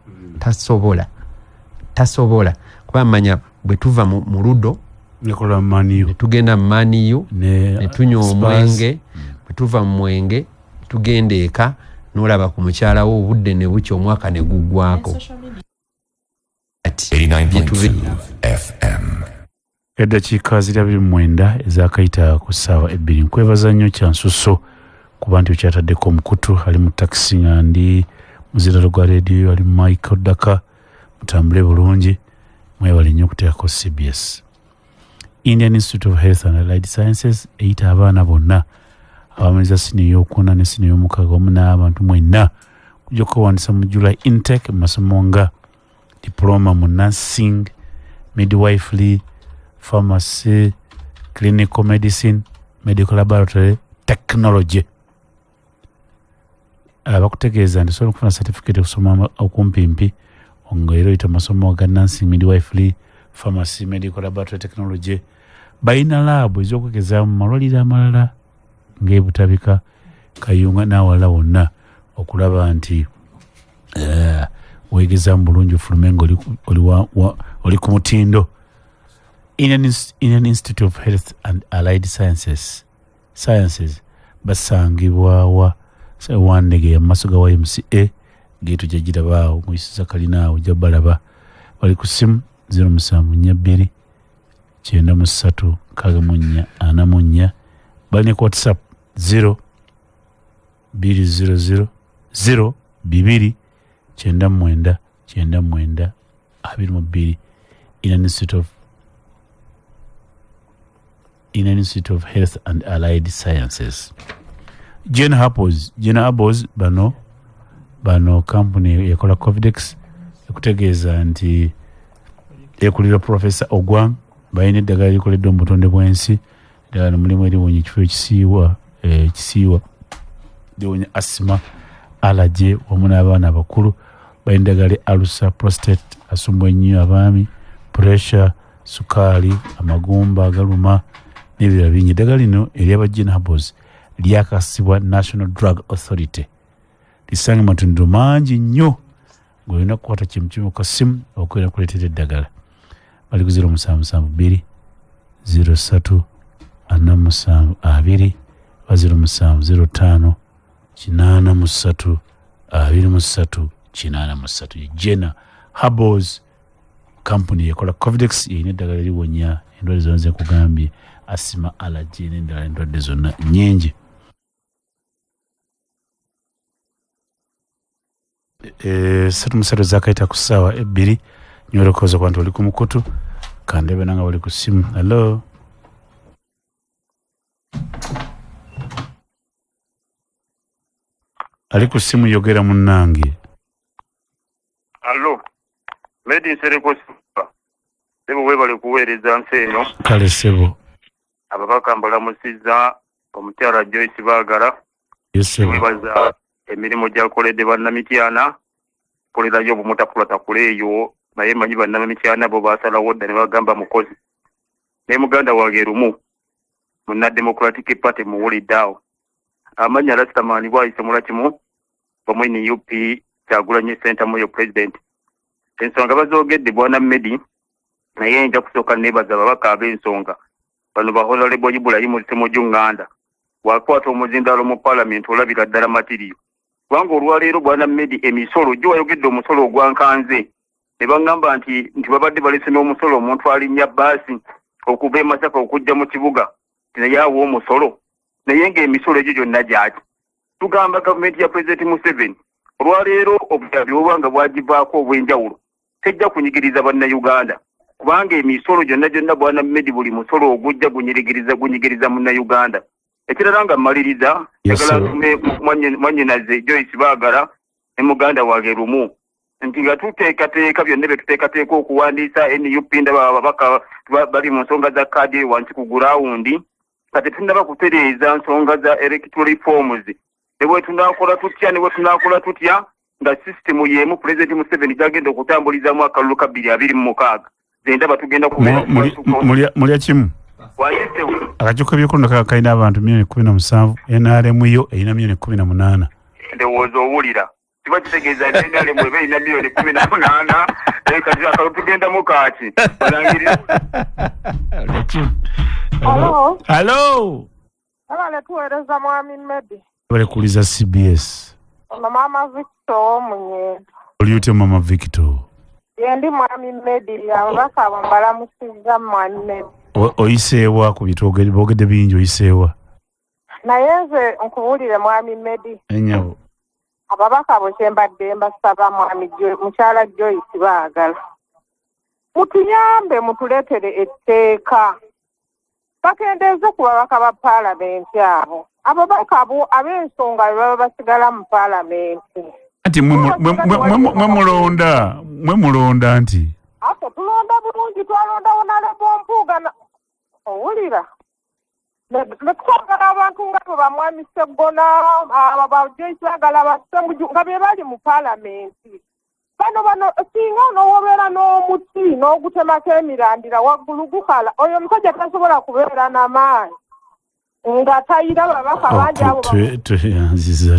Tasobola. Kuba manya bwe tuva mu ludo nekola maniyo tugenda mu maniyo ne tunywa omwenge. Bwe tuva mu mwenge tugenda eka n'olaba ku mukyala wo obudde ne buki omwaka ne guggwako. 89.2 FM. Eddakiika 29 ezakayita ku ssaawa 2. Nkwebaza nnyo Kyansuso kuba nti okyataddeko omukutu ali mu takisi nga ndi muziralo gwa rediyo ali Michael Daka. Mutambule bulungi mwebale nnyo okuteekako CBS. Indian Institute of Health and Allied Sciences eyita abaana bonna abamaliza siniya ey'okuna ne siniya ey'omukaaga wamu n'abantu mwenna kujja okuwandiisa mu July intake mu masomo nga diploma mu nursing, midwifery, pharmacy, clinical medicine, medical laboratory technology. Bakutegeeza nti osobola okufuna certificate okusoma okumpimpi nga oyita masomo ga nursing, midwifery, pharmacy, medical laboratory technology. Bayina laabu ez'okwegezaamu mu malwaliro amalala ng'ebutabika, Kayunga n'awalala wonna okulaba nti weegezaamu bulungi ofulume nga oli ku mutindo. Indian Institute of Health and Allied Sciences basangibwawa Wandege ya maaso ga YMCA geetu gye girabaawo muyisiza kalinaawo gya balaba. Bali ku simu 0742 93 64 balina ku WhatsApp 0 200 0 2 99 99 22. Indian Institute of Health and Allied Sciences. Jane Apples bano company yakola Covidex ekutegeeza nti ekulira Professor Ogwang bayina eddagala likoleddwa mu butonde bw'ensi eddagala mulimu eriwonya ekifo ekisiiwa liwonya asima, allergy wamu n'abaana abakulu. Bayina eddagala ulcer, prostate asumba ennyo abaami, pressure, sukaali, amagumba agaluma n'ebirala bingi. Eddagala lino ery'aba Jane Apples lyakasibwa National Drug Authority. Lisange matundiro mangi nnyo ng'olina kukwata kimu ku kasimu okwera kuleetera eddagala. Bali ku 0772 03 47 2 0705 83 83. Jena Herbals company yakola Covidex yeyina eddagala liwonya endwadde zonna ze nkugambye, asima, allergy n'endala endwadde zonna nnyingi. Musatu zakayita ku ssaawa 2 nyolokoza kwanti oli ku mukutu kandebe nanga wali ku simu. Hello. Ali ku simu yogera munnange. Allo. Medi nsereko sifa. Sebo webale kuweereza nseno. Kale sebo. Ababaka mbalamusiza omukyala Joyce Baagala. Yesebo. Webaza emirimu gyakoledde bannamityana kolerayo obumutakulata kuleeyo naye manyi bannamityana bo basalawo dda ne bagamba mukozi ne muganda wange lumu muna Democratic Party muwulidde awo amanya Rastaman bwayise mulakimu bamwini UP Kyagulanyi Center mu president ensonga bazoogedde bwana Medi naye nja kusooka nebaza babaka ab'ensonga bano bahonorable Ibrahim Ssemujju Nganda wakwata omuzindalo mu parliament olabira ddala matiriyo kubanga olwaleero bwana Medi emisolo gye wayogedde omusolo ogwankanze ne baŋŋamba nti babadde balese n'omusolo omuntu alinnya baasi okuva e Masaka okujja mu kibuga naye awa omusolo naye ng'emisolo egyo gyonna gyaki tugamba gavumenti ya Pulezidenti Museveni olwaleero obuyambi obwanga bwagivaako obw'enjawulo tejja kunyigiriza bannayuganda kubanga emisolo gyonna bwana Medi buli musolo ogujja gunyigiriza munnayuganda ekirala nga mmaliriza njagala ntume mwannyinaze Joyce Baagala ne muganda wange Lumu nti nga tuteekateeka byonna bye tuteekateeka okuwandiisa NUP ndaba ababaka bali mu nsonga za kaadi wansi ku gurawundi kati tunnaba kutereeza nsonga za electoral reforms ne bwe tunaakola tutya nga sisitemu y'emu Pulezidenti Museveni gyagenda okutambulizamu akalulu ka 2026 zendaba tugenda mulya kimu akakiiko k'ebyokulonda kalina abantu 17,000 NRM yo erina 18,000 ndowooza owulira kiba kitegeeza nti NRM eba erina 18,000 kati akalulu tugendamu kaaki Hello. Abale tuweereza mwami Medi. Balekuliza CBS. Ono Mama Victor Munyendo. Oli ute Mama Victor? Yendi mwami Medi ababaka bambalamusiza mwami Medi. Oyiseewa ku boogedde bingi oyiseewa? Naye nze nkubuulire mwami Medi. Ennyabo. Ababaka abo kye mbadde mbasaba mwami mukyala Joyce Baagala. Mutuyambe mutuleetere etteeka. Bakendeeze ku babaka ba paalamenti abo. Ababaka abo ab'ensonga be baba basigala mu paalamenti. Anti mwe mulonda nti? Ate tulonda bulungi twalonda Honorable Mpuuga owulira. Ne twagala abantu nga bwe bamwami Sseggona aba Joyce Baagala Bassenguju nga be bali mu paalamenti. Bano singa onoobeera n'omuti n'ogutemako emirandira waggulu gukala oyo omusajja tasobola kubeera n'amaanyi nga tayira babaka bangi abo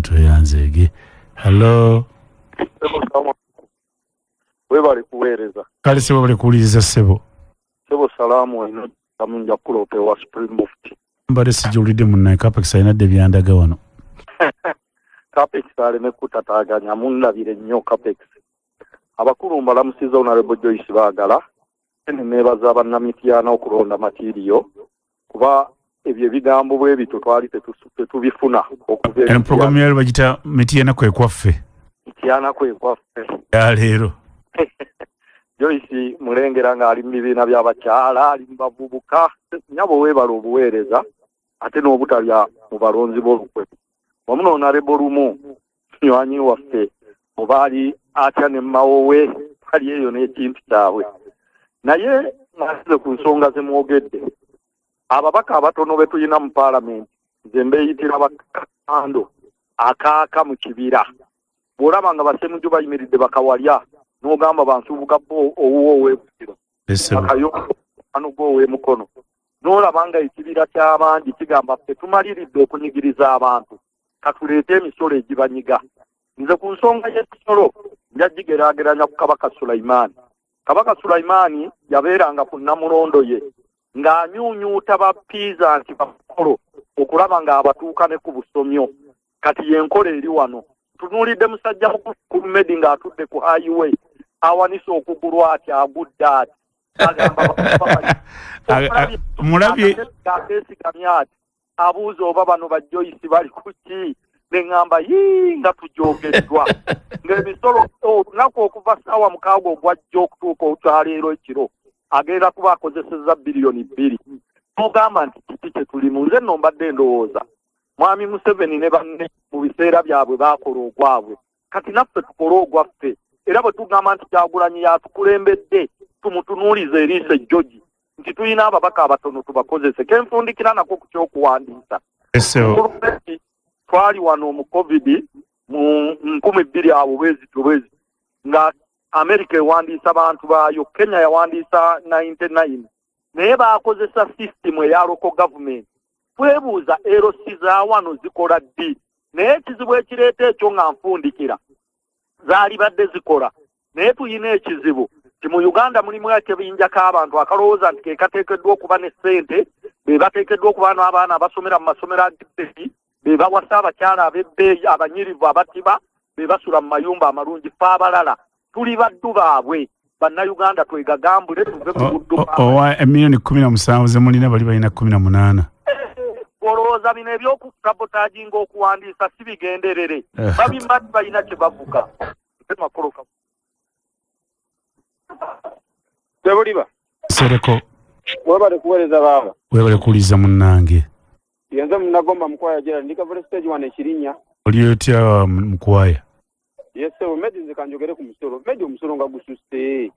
tweyanzeege. Hello. Webali kuweereza. Kale sebo bali kuwuliriza ssebo. Sebo salaamu eno kamunja kulope wa Supreme Mufti. Mbadde sijjulidde munnaye Capex alina byandaga wano. Capex aleme kutataaganya mundabire nnyo Capex. Abakulu mbalamusiza Honorable Joyce Baagala nebaza bannamitiana okulonda matiriyo kuba ebyo ebigambo bwe bito twali tetubifuna okuva eno programu yali bagita mitiana kwekwaffe ya leero. Joyce mulengera nga ali mu bibiina by'abakyala ali mu bavubuka nyabo weebala obuweereza ate n'obutalya mu balonzi b'olukwe wamu n'Honorable Lumu nywanyi waffe obaali atya ne mmawowe pali eyo n'ekintu kyabwe naye nazize ku nsonga ze mwogedde ababaka abatono be tulina mu paalamenti nze mbeeyitira bakando akaaka mu kibira bw'olaba nga Bassemuju bayimiridde bakawalya n'ogamba bansubuka owuwoow'ebukiro akayo ano gw'ow'emukono n'olaba nga ekibira ky'abangi kigamba ffe tumaliridde okunyigiriza abantu katuleete emisolo egibanyiga. Nze ku nsonga y'emisolo njagigeraageranya ku Kabaka Sulaiman. Kabaka Sulaiman yabeeranga ku Namulondo ye ng'anyuunyuuta bappiizanti bakolo okulaba ng'abatuuka ne ku busomyo. Kati y'enkola eri wano. Tunuulidde musajja ku Medi ng'atudde ku highway awanisa okugulu ati agudde ati. Mulabye akeesigamye ati abuuza oba bano ba Joyce bali ku ki neŋŋamba nga tujoogeddwa ng'emisolo olunaku okuva ssaawa 6 ogwajja okutuuka okyaleero ekiro agenda kuba akozesezza biliyoni 2 n'ogamba nti kiti kye tulimu. Nze nno mbadde ndowooza mwami Museveni ne banne mu biseera byabwe baakola ogwabwe kati naffe tukole ogwaffe era bwe tugamba nti Kyagulanyi yatukulembedde tumutunuulize eriiso ejjogi nti tulina ababaka abatono tubakozese kenfundikira nako ku kyokuwandiisa. Twali wano mu COVID mu 2000 abo bwezi nga America ewandiisa abantu baayo, Kenya yawandiisa 99 naye baakozesa system eya local government. Twebuuza LC za wano zikola ddi naye ekizibu ekireeta ekyo nga nfundikira zaali badde zikola naye tuyina ekizibu mu Uganda mulimu ekibinja k'abantu akalowooza nti ke kateekeddwa okuba ne ssente be bateekeddwa okuba n'abaana abasomera mu masomero ag'ebbeeyi be bawasa abakyala ab'ebbeeyi abanyirivu abatiba be basula mu mayumba amalungi fe abalala tuli baddu baabwe bannayuganda twegagambule tuve mu buddu owa emiliyoni 17 ze mulina bali balina 18 olowooza bino ebyokusabotaagi ng'okuwandiisa si bigenderere babimati balina kye bavuga makoloka Tebuliba. Sereko. Webale kuweereza baaba. Webale kuliza munnange. Yenze munagomba mukwaya jera ndika vole stage 1 ekirinya. Oli otya mukwaya? Yese omedi nze kanjogere ku musoro. Medi omusoro nga gususte.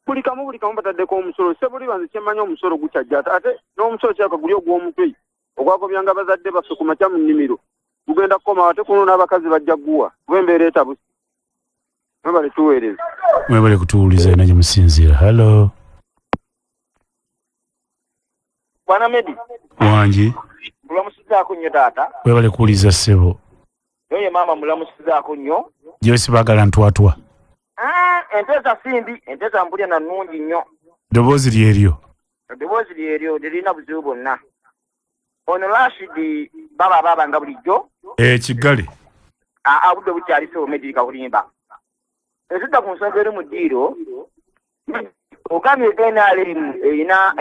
Buli kamu batadde ko omusoro. Sebuliba nze kyemanya omusoro gukyajjata ate n'omusoro kyakaguli ogw'omutwe. Ogwagobyanga bazadde baffe ku makya mu nnimiro. Tugenda kukoma ate kuno n'abakazi bajja gguwa. Bwembeera etabusi. Webale tuweereza. Webale kutuwuliza nange musinziira. Hello. Bwana Medi. Wangi. Mulamusizaako nnyo taata. Webale kuwuliza ssebo. Yoye maama mulamusizaako nnyo. Gyesi baagala ntwatwa. Enteza simbi, enteza mpulya na nnungi nnyo. Ddoboozi lyeryo. Eddoboozi lyeryo terina buzibu bwonna. Ono Rashid baba nga bulijjo. Kiggale. Budde bukyali sewo Medi Kabulimba. Ezidda ku nsonga eri mu ddiiro ogamye NRM erina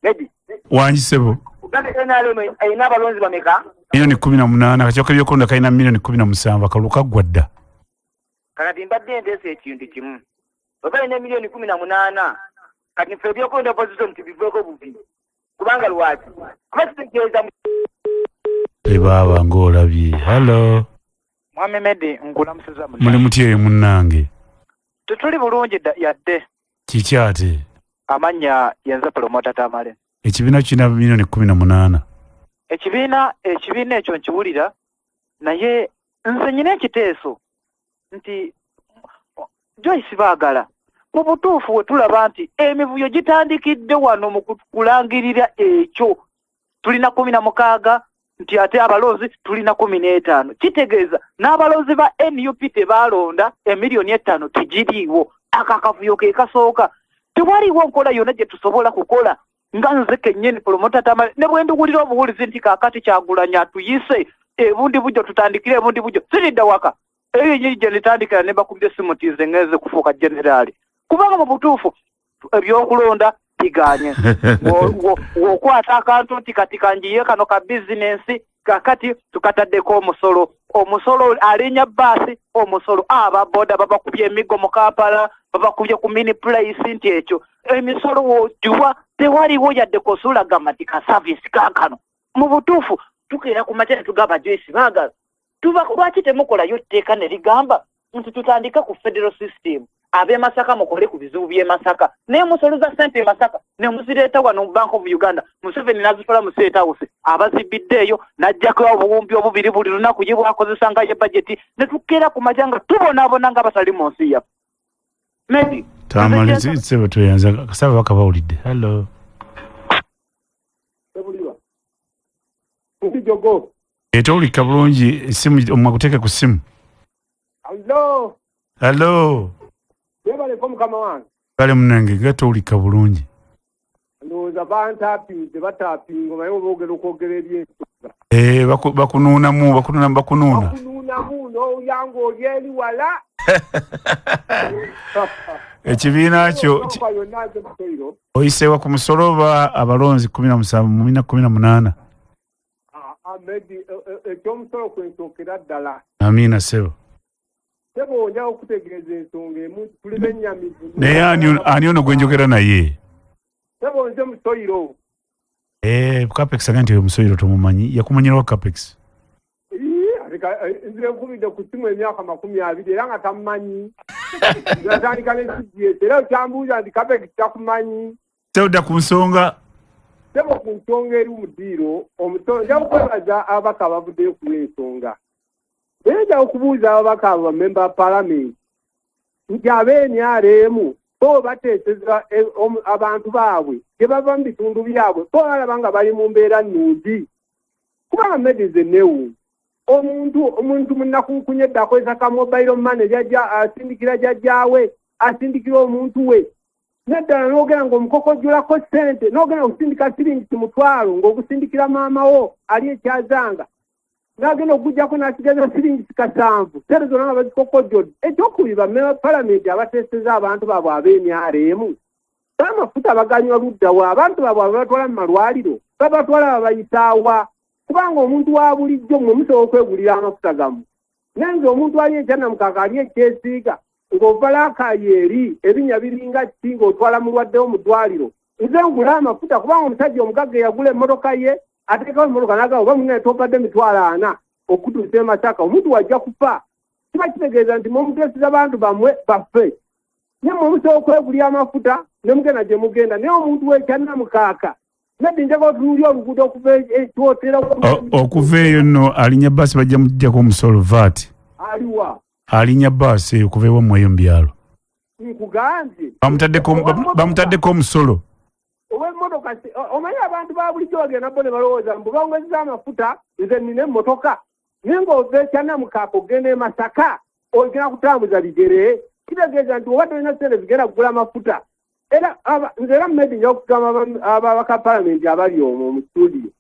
Medi. Wangi ssebo. Ogamye NRM erina abalonzi bameka? Miliyoni 18 akacooka by'okulonda kalina miliyoni 17 akalulu kaggwa dda. Kati mbadde nteesa ekintu kimu. Oba erina miliyoni 18 kati ffe ebyokulonda opposition tubiveeko bubi. Kubanga lwaki? Kuba kitegeeza baaba ng'olabye. Hello. Mwami Medi nkulamusiza muli mutye munnange. Tutuli bulungi yadde. Kiki ate? Amanya yenze promota Tamale. Ekibiina kirina miliyoni 18. Ekibiina ekyo nkiwulira naye nze nyina ekiteeso nti Joyce baagala mu butuufu we tulaba nti emivuyo gitandikidde wano mu kulangirira ekyo tulina 16 nti ate abalozi tulina 15 kitegeeza n'abalozi ba NUP tebalonda emiliyoni 5 tegiriiwo akakavuyo ke kasooka tewaliwo nkola yonna gye tusobola kukola nga nze kennyini promota Tamale ne bwe nduwulira obuwulizi nti kaakati Kyagulanyi atuyise ebundi bujjo tutandikire ebundi bujjo siridda waka eyo nyiri gye nitandikira ne bakubye simutiize ngeze kufuuka generali kubanga mu butuufu ebyokulonda tiganye wokwata akantu nti kati kanjiye kano ka bizinensi kakati tukataddeko omusolo alinya baasi omusolo ababoda babakubye emigo mu Kampala babakubye ku mini place nti ekyo emisolo wojuwa tewaliwo yadde kosulaga nti ka service kankano mu butuufu tukeera ku makya tugamba Joyce baagala lwaki temukolayo tteeka ne ligamba nti tutandika ku federal system ab'e Masaka mukole ku bizibu by'e Masaka naye musolo za ssente e Masaka ne muzireeta wano mu Bank of Uganda Museveni n'azitwala mu State House abazibiddeeyo n'ajjako obuwumbi obubiri buli lunaku ye bwakozesa nga ye budget ne tukeera ku makya nga tubonaabona nga basali mu nsi yaffe. Medi tamalizitse bwe tweyanza kasaba bakabawulidde. Hello. Nkijogo. Etowulika bulungi essimu omwakuteeke ku ssimu. Hello. Yebale ko mukama wange. Kale munnange gatowulika bulungi. Ndowooza bantapinze batapinga naye oboogera okwogera ebyensonga. Bakunuunamu. Bakunuunamu n'oyanga oli eri wala. Ekibiina kyo oyiseewa ku musolo oba abalonzi 17 mu 18? Medi ekyomusolo kwensookera ddala. Amiina ssebo. Sebo nja okutegeeza ensonga emu tulina ennyamivu. Naye ani ono gwe njogera naye? Sebo nze musoyiro. Capex aga nti oyo musoyiro tomumanyi yakumanyirawo Capex. Nzire nkubidde ku ssimu emyaka 20 era nga tamumanyi. Natandika n'ekijjeete era kyambuuza nti Capex takumanyi. Tewudda ku nsonga. Sebo ku nsonga eri mu ddiiro omusono nja kukwebaza ababaka abavuddeyo ku ensonga. Nja okubuuza ababaka abo bamemba palamenti nti ab'NRM bo bateeseza abantu baabwe gye bava mu bitundu byabwe bo balaba nga bali mu mbeera nnungi kubanga Medi ze newu omuntu munakunkunyedde akozesa ka mobile money asindikira jajjaawe asindikira omuntu we naddala n'ogenda ng'omukokojjolako ssente n'ogenda okusindika siringisi mutwalo ng'ogusindikira maama wo ali ekyazanga n'agenda okuggyako n'asigaza siringisi 7 sente zonna nga bazikokojjodde ekyokubiri bammemba palamenti abateeseza abantu baabwe ab'NRM amafuta baganywa luddawa abantu baabwe ababatwala mu malwaliro babatwala babayitaawa kubanga omuntu wa bulijjo mmwe musobola okwegulira amafuta gamu nenze omuntu ali ekyanamukaka ali ekyesiiga ng'ovalakayi eri ebinnya biringa ki ng'otwala mulwaddewo mu ddwaliro nze ngula amafuta kubanga omusajja omugagga eyagula emmotoka ye ateekawo emmotoka n'agamba oba muna etobadde 40 okutuusa e Masaka omuntu wajja kufa kiba kitegeeza nti mwemuteesiza abantu bammwe baffe nyemwe omusobola okwegulira amafuta ne mugenda gye mugenda naye omuntu w'ekyannamukaaka nadde njagala otunuulya oluguudo okuva ekiwotera okuva eyo nno alinya baasi bajja muggyako omusolo vaati aliwa alinya baasi eyo kuva ewammwe eyo mu byalo nkugambye bamutaddeko omusolo ow'emmotoka omanyi abantu ba bulijjo bagenda bo ne balowooza mbu bawongezza amafuta nze nina emmotoka naye ng'ova ekyannamukaaka ogenda e Masaka ogenda kutambuza bigere kitegeeza nti oba tolina ssente zigenda kugula amafuta era nze era mmedi nja okugamba ababaka palamenti abali omwo mu studio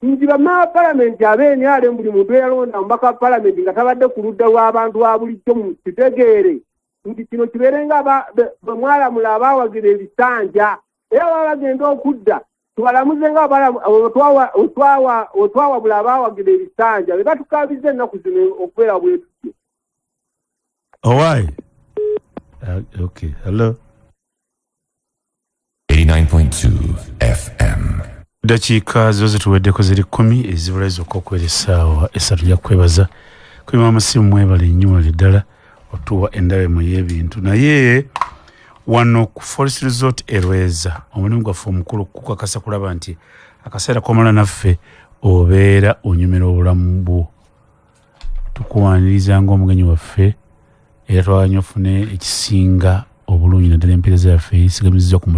nti bammaba palamenti ab'NRM buli muntu eyalonda mubaka palamenti nga tabadde ku ludda lw'abantu ba bulijjo mu kitegeere nti kino kibeere nga bwe mwalamula abaawagira ebisanja era baba bagenda okudda tubalamuze nga otwawabula abaawagira ebisanja be batukabiza ennaku zino okubeera bwetutyo. Owaayi. Okay, hello. 89.2 FM. Dakiika zo zituweddeko ziri 10 ezibula zokka okwera essaawa 3 ya kwebaza kulima amasimu mwebale nnyo wali ddala otuwa endabemu y'ebintu naye wano ku Forest Resort Erweza omulimu gwaffe omukulu kukakasa kulaba nti akaseera komala naffe obeera onyumira obulamu bwo tukuwaniriza ng'omugenyi waffe era twaganya ofune ekisinga obulungi naddala empeereza yaffe eyisigamiziza ku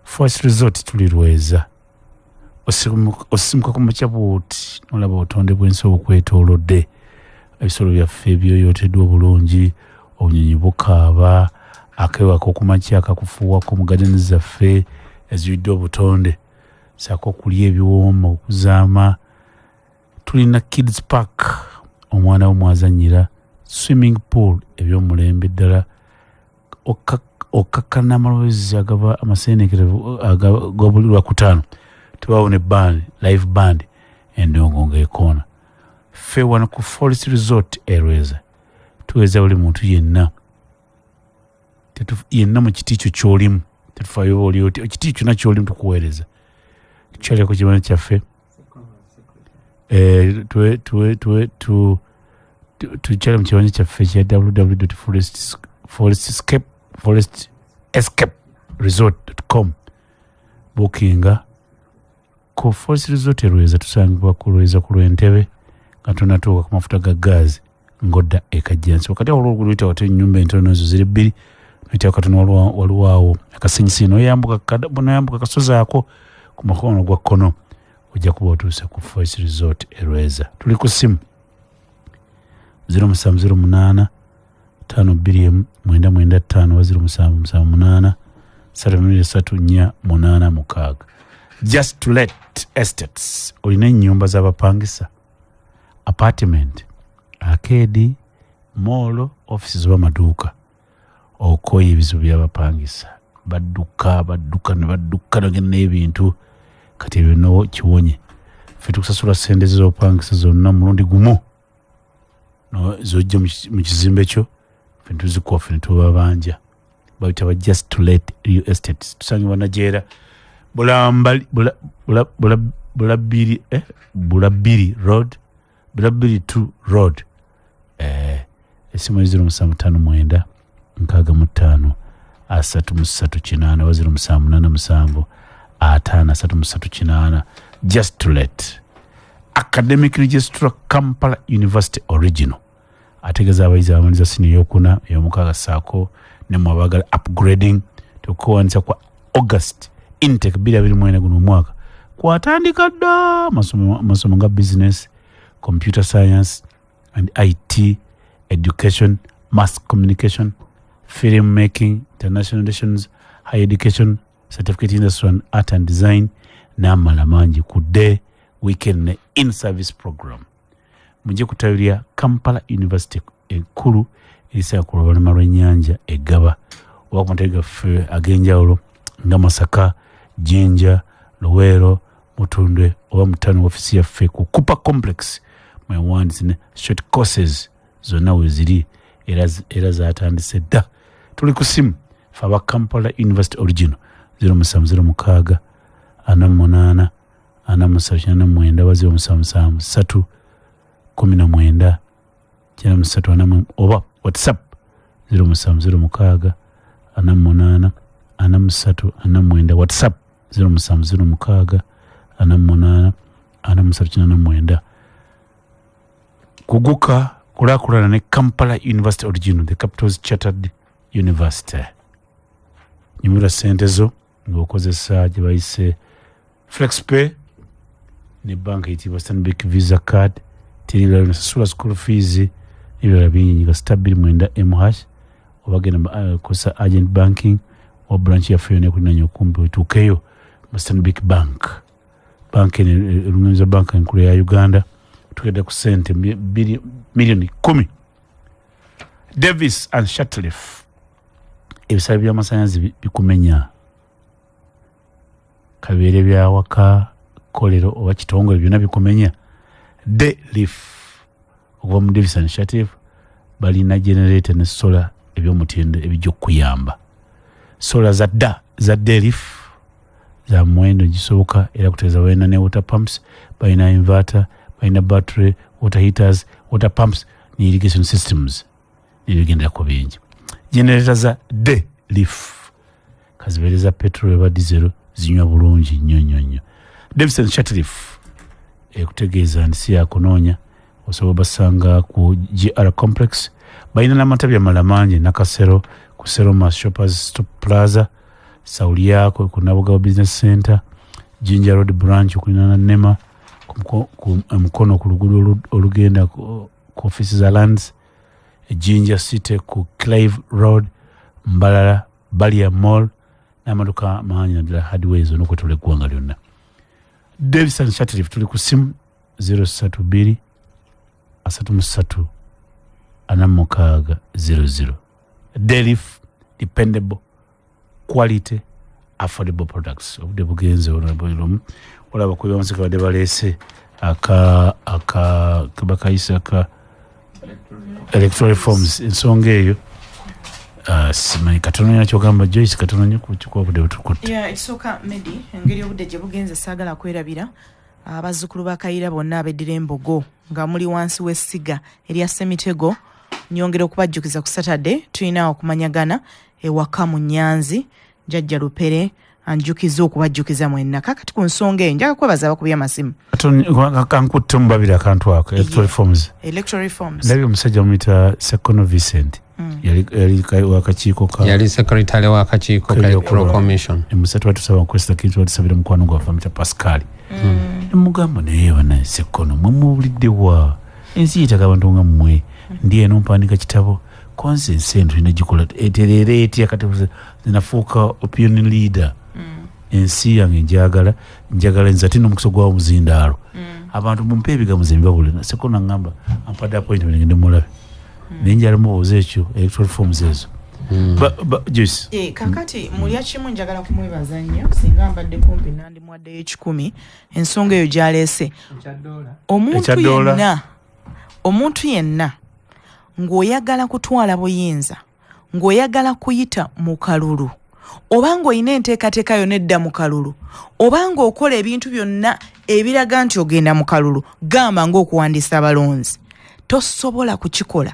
Forest Resort tuli Lweza osimuka ku makya bw'oti nolaba obutonde bw'ensi obukwetoolodde ebisolo byaffe byoyooteddwa obulungi obunyonyi bukaaba akewaka ku makya akakufuuwako mu gadeni zaffe eziyidde obutonde saako okulya ebiwooma okuzaama tulina kids park omwana wo mwazannyira swimming pool ebyomulembe ddala okakkana amalobezi agaba amaseenekerevu gobuli lwakutaano tubaawo ne band live band endongo ng'ekoona ffe wano ku Forest Resort Erweza tuweza buli muntu yenna mu kiti kyo ky'olimu tetufaayo oli oti ekiti kyonna ky'olimu tukuweereza tukyaleko kibanyi kyaffe tukyale mu kibanyi kyaffe kya www.forestescaperesort.com bookinga ku Forest Resort Erweza tusangibwa ku Lweza ku Lwentebe nga tunatuuka ku mafuta ga gaazi ngodda ekajjansi wakati awo oluguudo luyita wate ennyumba entono ezo ziri 2 nuyita katono waliwo akasenyisi noyambuka akasozi ako ku mukono gwa kkono ojja kuba otuuse ku Forest Resort Erweza tuli ku simu 0708 529 0995 0778 Just to Let Estates olina ennyumba z'abapangisa apartment arcade mall offices b'amaduuka okoye ebizibu by'abapangisa badduka ne badduka n'ebintu kati ebyo no kiwonye ffe tukusasula ssente z'obupangisa zonna mulundi gumu no zojja mu kizimbe kyo ffe tuzikuwa ffe ne tubabanja bayita ba Just to Let Real Estates tusangibwa Najeera Bulabiri Road Bulabiri 2 Road esimu 0759 65 338 0787 5338 Just to Let Academic Registrar Kampala University Original ategeeza abayizi abamaliza sini eyokuna ey'omukaaga saako ne mwabagala upgrading tukuwanisa kwa August intake 2024 guno mwaka kwatandika dda masomo nga business, computer science and IT, education, mass communication, film making, international relations, higher education, certificate industry and art and design, n'amala mangi ku day, weekend ne in-service program. Mujje kutabirya Kampala University enkulu erisa ku lubalama lw'ennyanja eggaba oba ku mateka gaffe ag'enjawulo nga Masaka, Jinja, Luweero, Mutundwe oba Mutano ofisi yaffe ku Cooper Complex mwewandiise ne short courses zonna we ziri era zaatandise dda. Tuli ku simu fe aba Kampala University Original 0706 48 47 0773 19 93 oba WhatsApp 0706 48 47 WhatsApp 0706 48 47 kuguka kulakulana ne Kampala University Original, the capital's chartered university. Nyumira sente zo ng'okozesa gye bayise FlexPay ne banka eyitibwa Stanbic Visa card, tirira nosasula school fees n'ebirala bingi nga *2 oba genda kosa agent banking o branch yaffe yonna ekulinaanya okumpi otuukeyo mu Stanbic Bank. Banka erungamiriza banka enkulu ya Uganda tugenda ku sente milioni 10. Davis and Shatcliffe ebisale by'amasannyalaze bikumenya kabeere byawaka kolero oba kitongole byonna bikumenya. Dayleaf okuva mu Davis and Shatcliffe balina generator ne solar eby'omutindo ebijja okuyamba. Solar za Dayleaf za muwendo gisoboka era kuteeza balina ne water pumps, balina inverter, balina battery, water heaters, water pumps ne irrigation systems n'ebigenderako bingi. Generator za Dayleaf kazibeereza petrol eba diesel zinywa bulungi nnyo. Davis and Shatcliffe ekutegeeza nti si yakunoonya osobola basanga ku GR Complex. Balina n'amatabi amalala mangi Nakasero ku Seroma Shoppers Stop Plaza, Sauliako ku Nabugabo Business Center, Jinja Road Branch okulina Nema ku Mukono ku luguudo olugenda ku office za Lands, Jinja City ku Clive Road, Mbalala Balia Mall n'amaduka mangi naddala Hardways n'okwetola eggwanga lyonna. Davis and Shatcliffe tuli ku simu 032 33 4600. Dayleaf, dependable, quality, affordable products. Obudde bugenze olaba kuba musika bade balese kabakayisa ka electoral reforms ensonga eyo. Simanyi katono nakyo gamba Joyce katono nnyo kukikuwa budde butukutte. Ekisooka Medi engeri obudde gye bugenze saagala kwerabira abazzukulu ba Kayira bonna abeddira Embogo nga muli wansi w'essiga erya Semitego. Nyongera okubajjukiza ku Saturday tulina okumanyagana ewaka mu Nyanzi Jjajja Lupere anjukiza okubajjukiza mwenna. Kakati ku nsonga eyo njaga kwebaza abakubya amasimu. Kankutte mu babiri akantu ako electoral reforms. Ndabye omusajja muyita Sekono Vincent. Yali wakakiiko ka yali secretary wakakiiko ka electoral commission. Musatu watusaba nkwesa kintu watusabira mukwano gwa famita Pascal. Mugamba naye wana Sekono mumubuliddewa ensi yitaka abantu nga mmwe ndiye nompandika kitabo conscience ento inagikola eterere eti akati zinafuuka opinion leader. Ensi yange njagala nzati n'omukisa gwa muzindaalo. Abantu mumpe ebigambo zembabule Sekono ngamba ampada appointment ngende mulabe. Nenjala mubuuza ekyo electoral reforms ezo. Joyce. Kakati mulya kimu njagala kumwebaza nnyo singa mbadde kumpi nandi mwaddeyo 10 ensonga eyo gyaleese. Omuntu yenna ng'oyagala kutwala buyinza, ng'oyagala kuyita mu kalulu, oba ng'olina enteekateeka yonna edda mu kalulu, oba ng'okola ebintu byonna ebiraga nti ogenda mu kalulu, gamba ng'okuwandiisa abalonzi, tosobola kukikola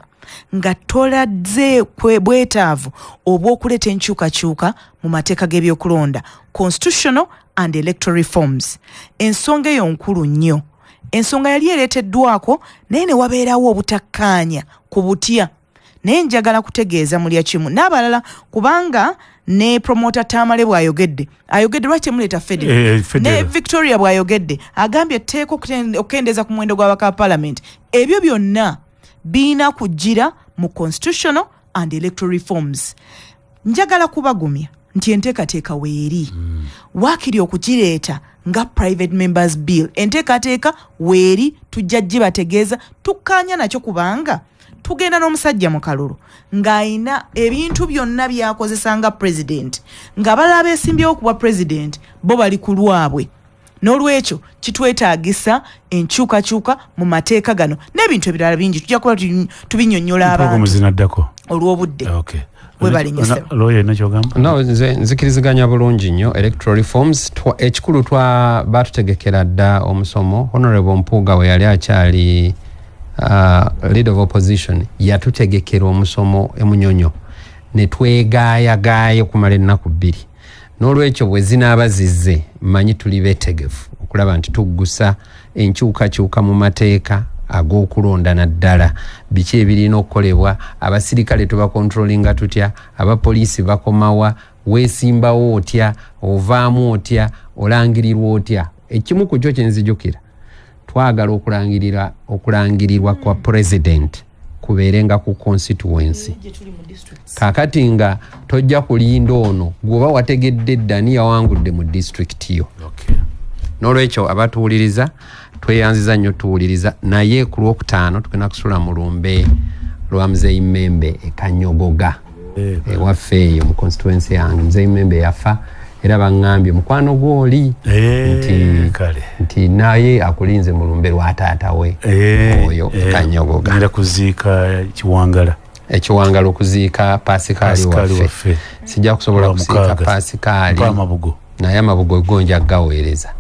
nga tolaze bwetaavu obw'okuleeta enkyukakyuka mu mateeka g'ebyokulonda, constitutional and electoral reforms. Ensonga eyo nkulu nnyo. Ensonga yali ereeteddwako naye ne wabeerawo obutakkaanya ku butya. Naye njagala kutegeeza mulya kimu n'abalala kubanga ne promoter Tamale bw'ayogedde lwaki muleta federal ne Victoria bw'ayogedde agambye etteeka okukendeeza ku muwendo gw'abaka parliament ebyo byonna biina kujjira mu constitutional and electoral reforms. Njagala kubagumya nti enteekateeka weeri waakiri okugireeta nga private members bill enteekateeka weeri tujja gibategeeza tukkaanya nakyo kubanga tugenda n'omusajja mu kalulu ng'ayina ebintu byonna byakozesa nga president ng'abalala beesimbyewo kuba president bo bali ku lwabwe n'olwekyo kitwetaagisa enkyukakyuka mu mateeka gano n'ebintu ebirala bingi tujja kuba tubinnyonnyola abantu olw'obudde. No, nzikiriziganya bulungi nnyo electoral reforms ekikulu batutegekera dda omusomo. Honorable Mpuuga we yali akyali leader of opposition yatutegekera omusomo emunyonyo ne twegaayagaaye okumala ennaku 2 n'olwekyo bwe zinaaba zizze manyi tuli beetegefu okulaba nti tuggusa enkyukakyuka mu mateeka ag'okulonda naddala biki ebirina okukolebwa abasirikale tubakontrolinga tutya abapoliisi bakomawa weesimbawo otya ovaamu otya olangirirwa otya ekimu ku kyo kyenzijukira twagala okulangirirwa kwa president kubeerenga ku constituency kakati nga tojja kulinda ono gwoba wategedde ddani yawangudde mu district yo. N'olwekyo abatuwuliriza tweyanziza nnyo tuwuliriza naye ku Lwokutaano tugenda kusula mu lumbe lwa Muzeeyi Membe ekanyogoga ewaffe eyo mu constituency yange. Muzeeyi Membe yafa era baŋŋambye mukwano gw'oli nti naye akulinze mu lumbe lwa taata we oyo ekanyogoga. Ngenda kuziika ekiwangala okuziika Pasikaali waffe sijja kusobola kuziika Pasikaali naye amabugo gonja gaweereza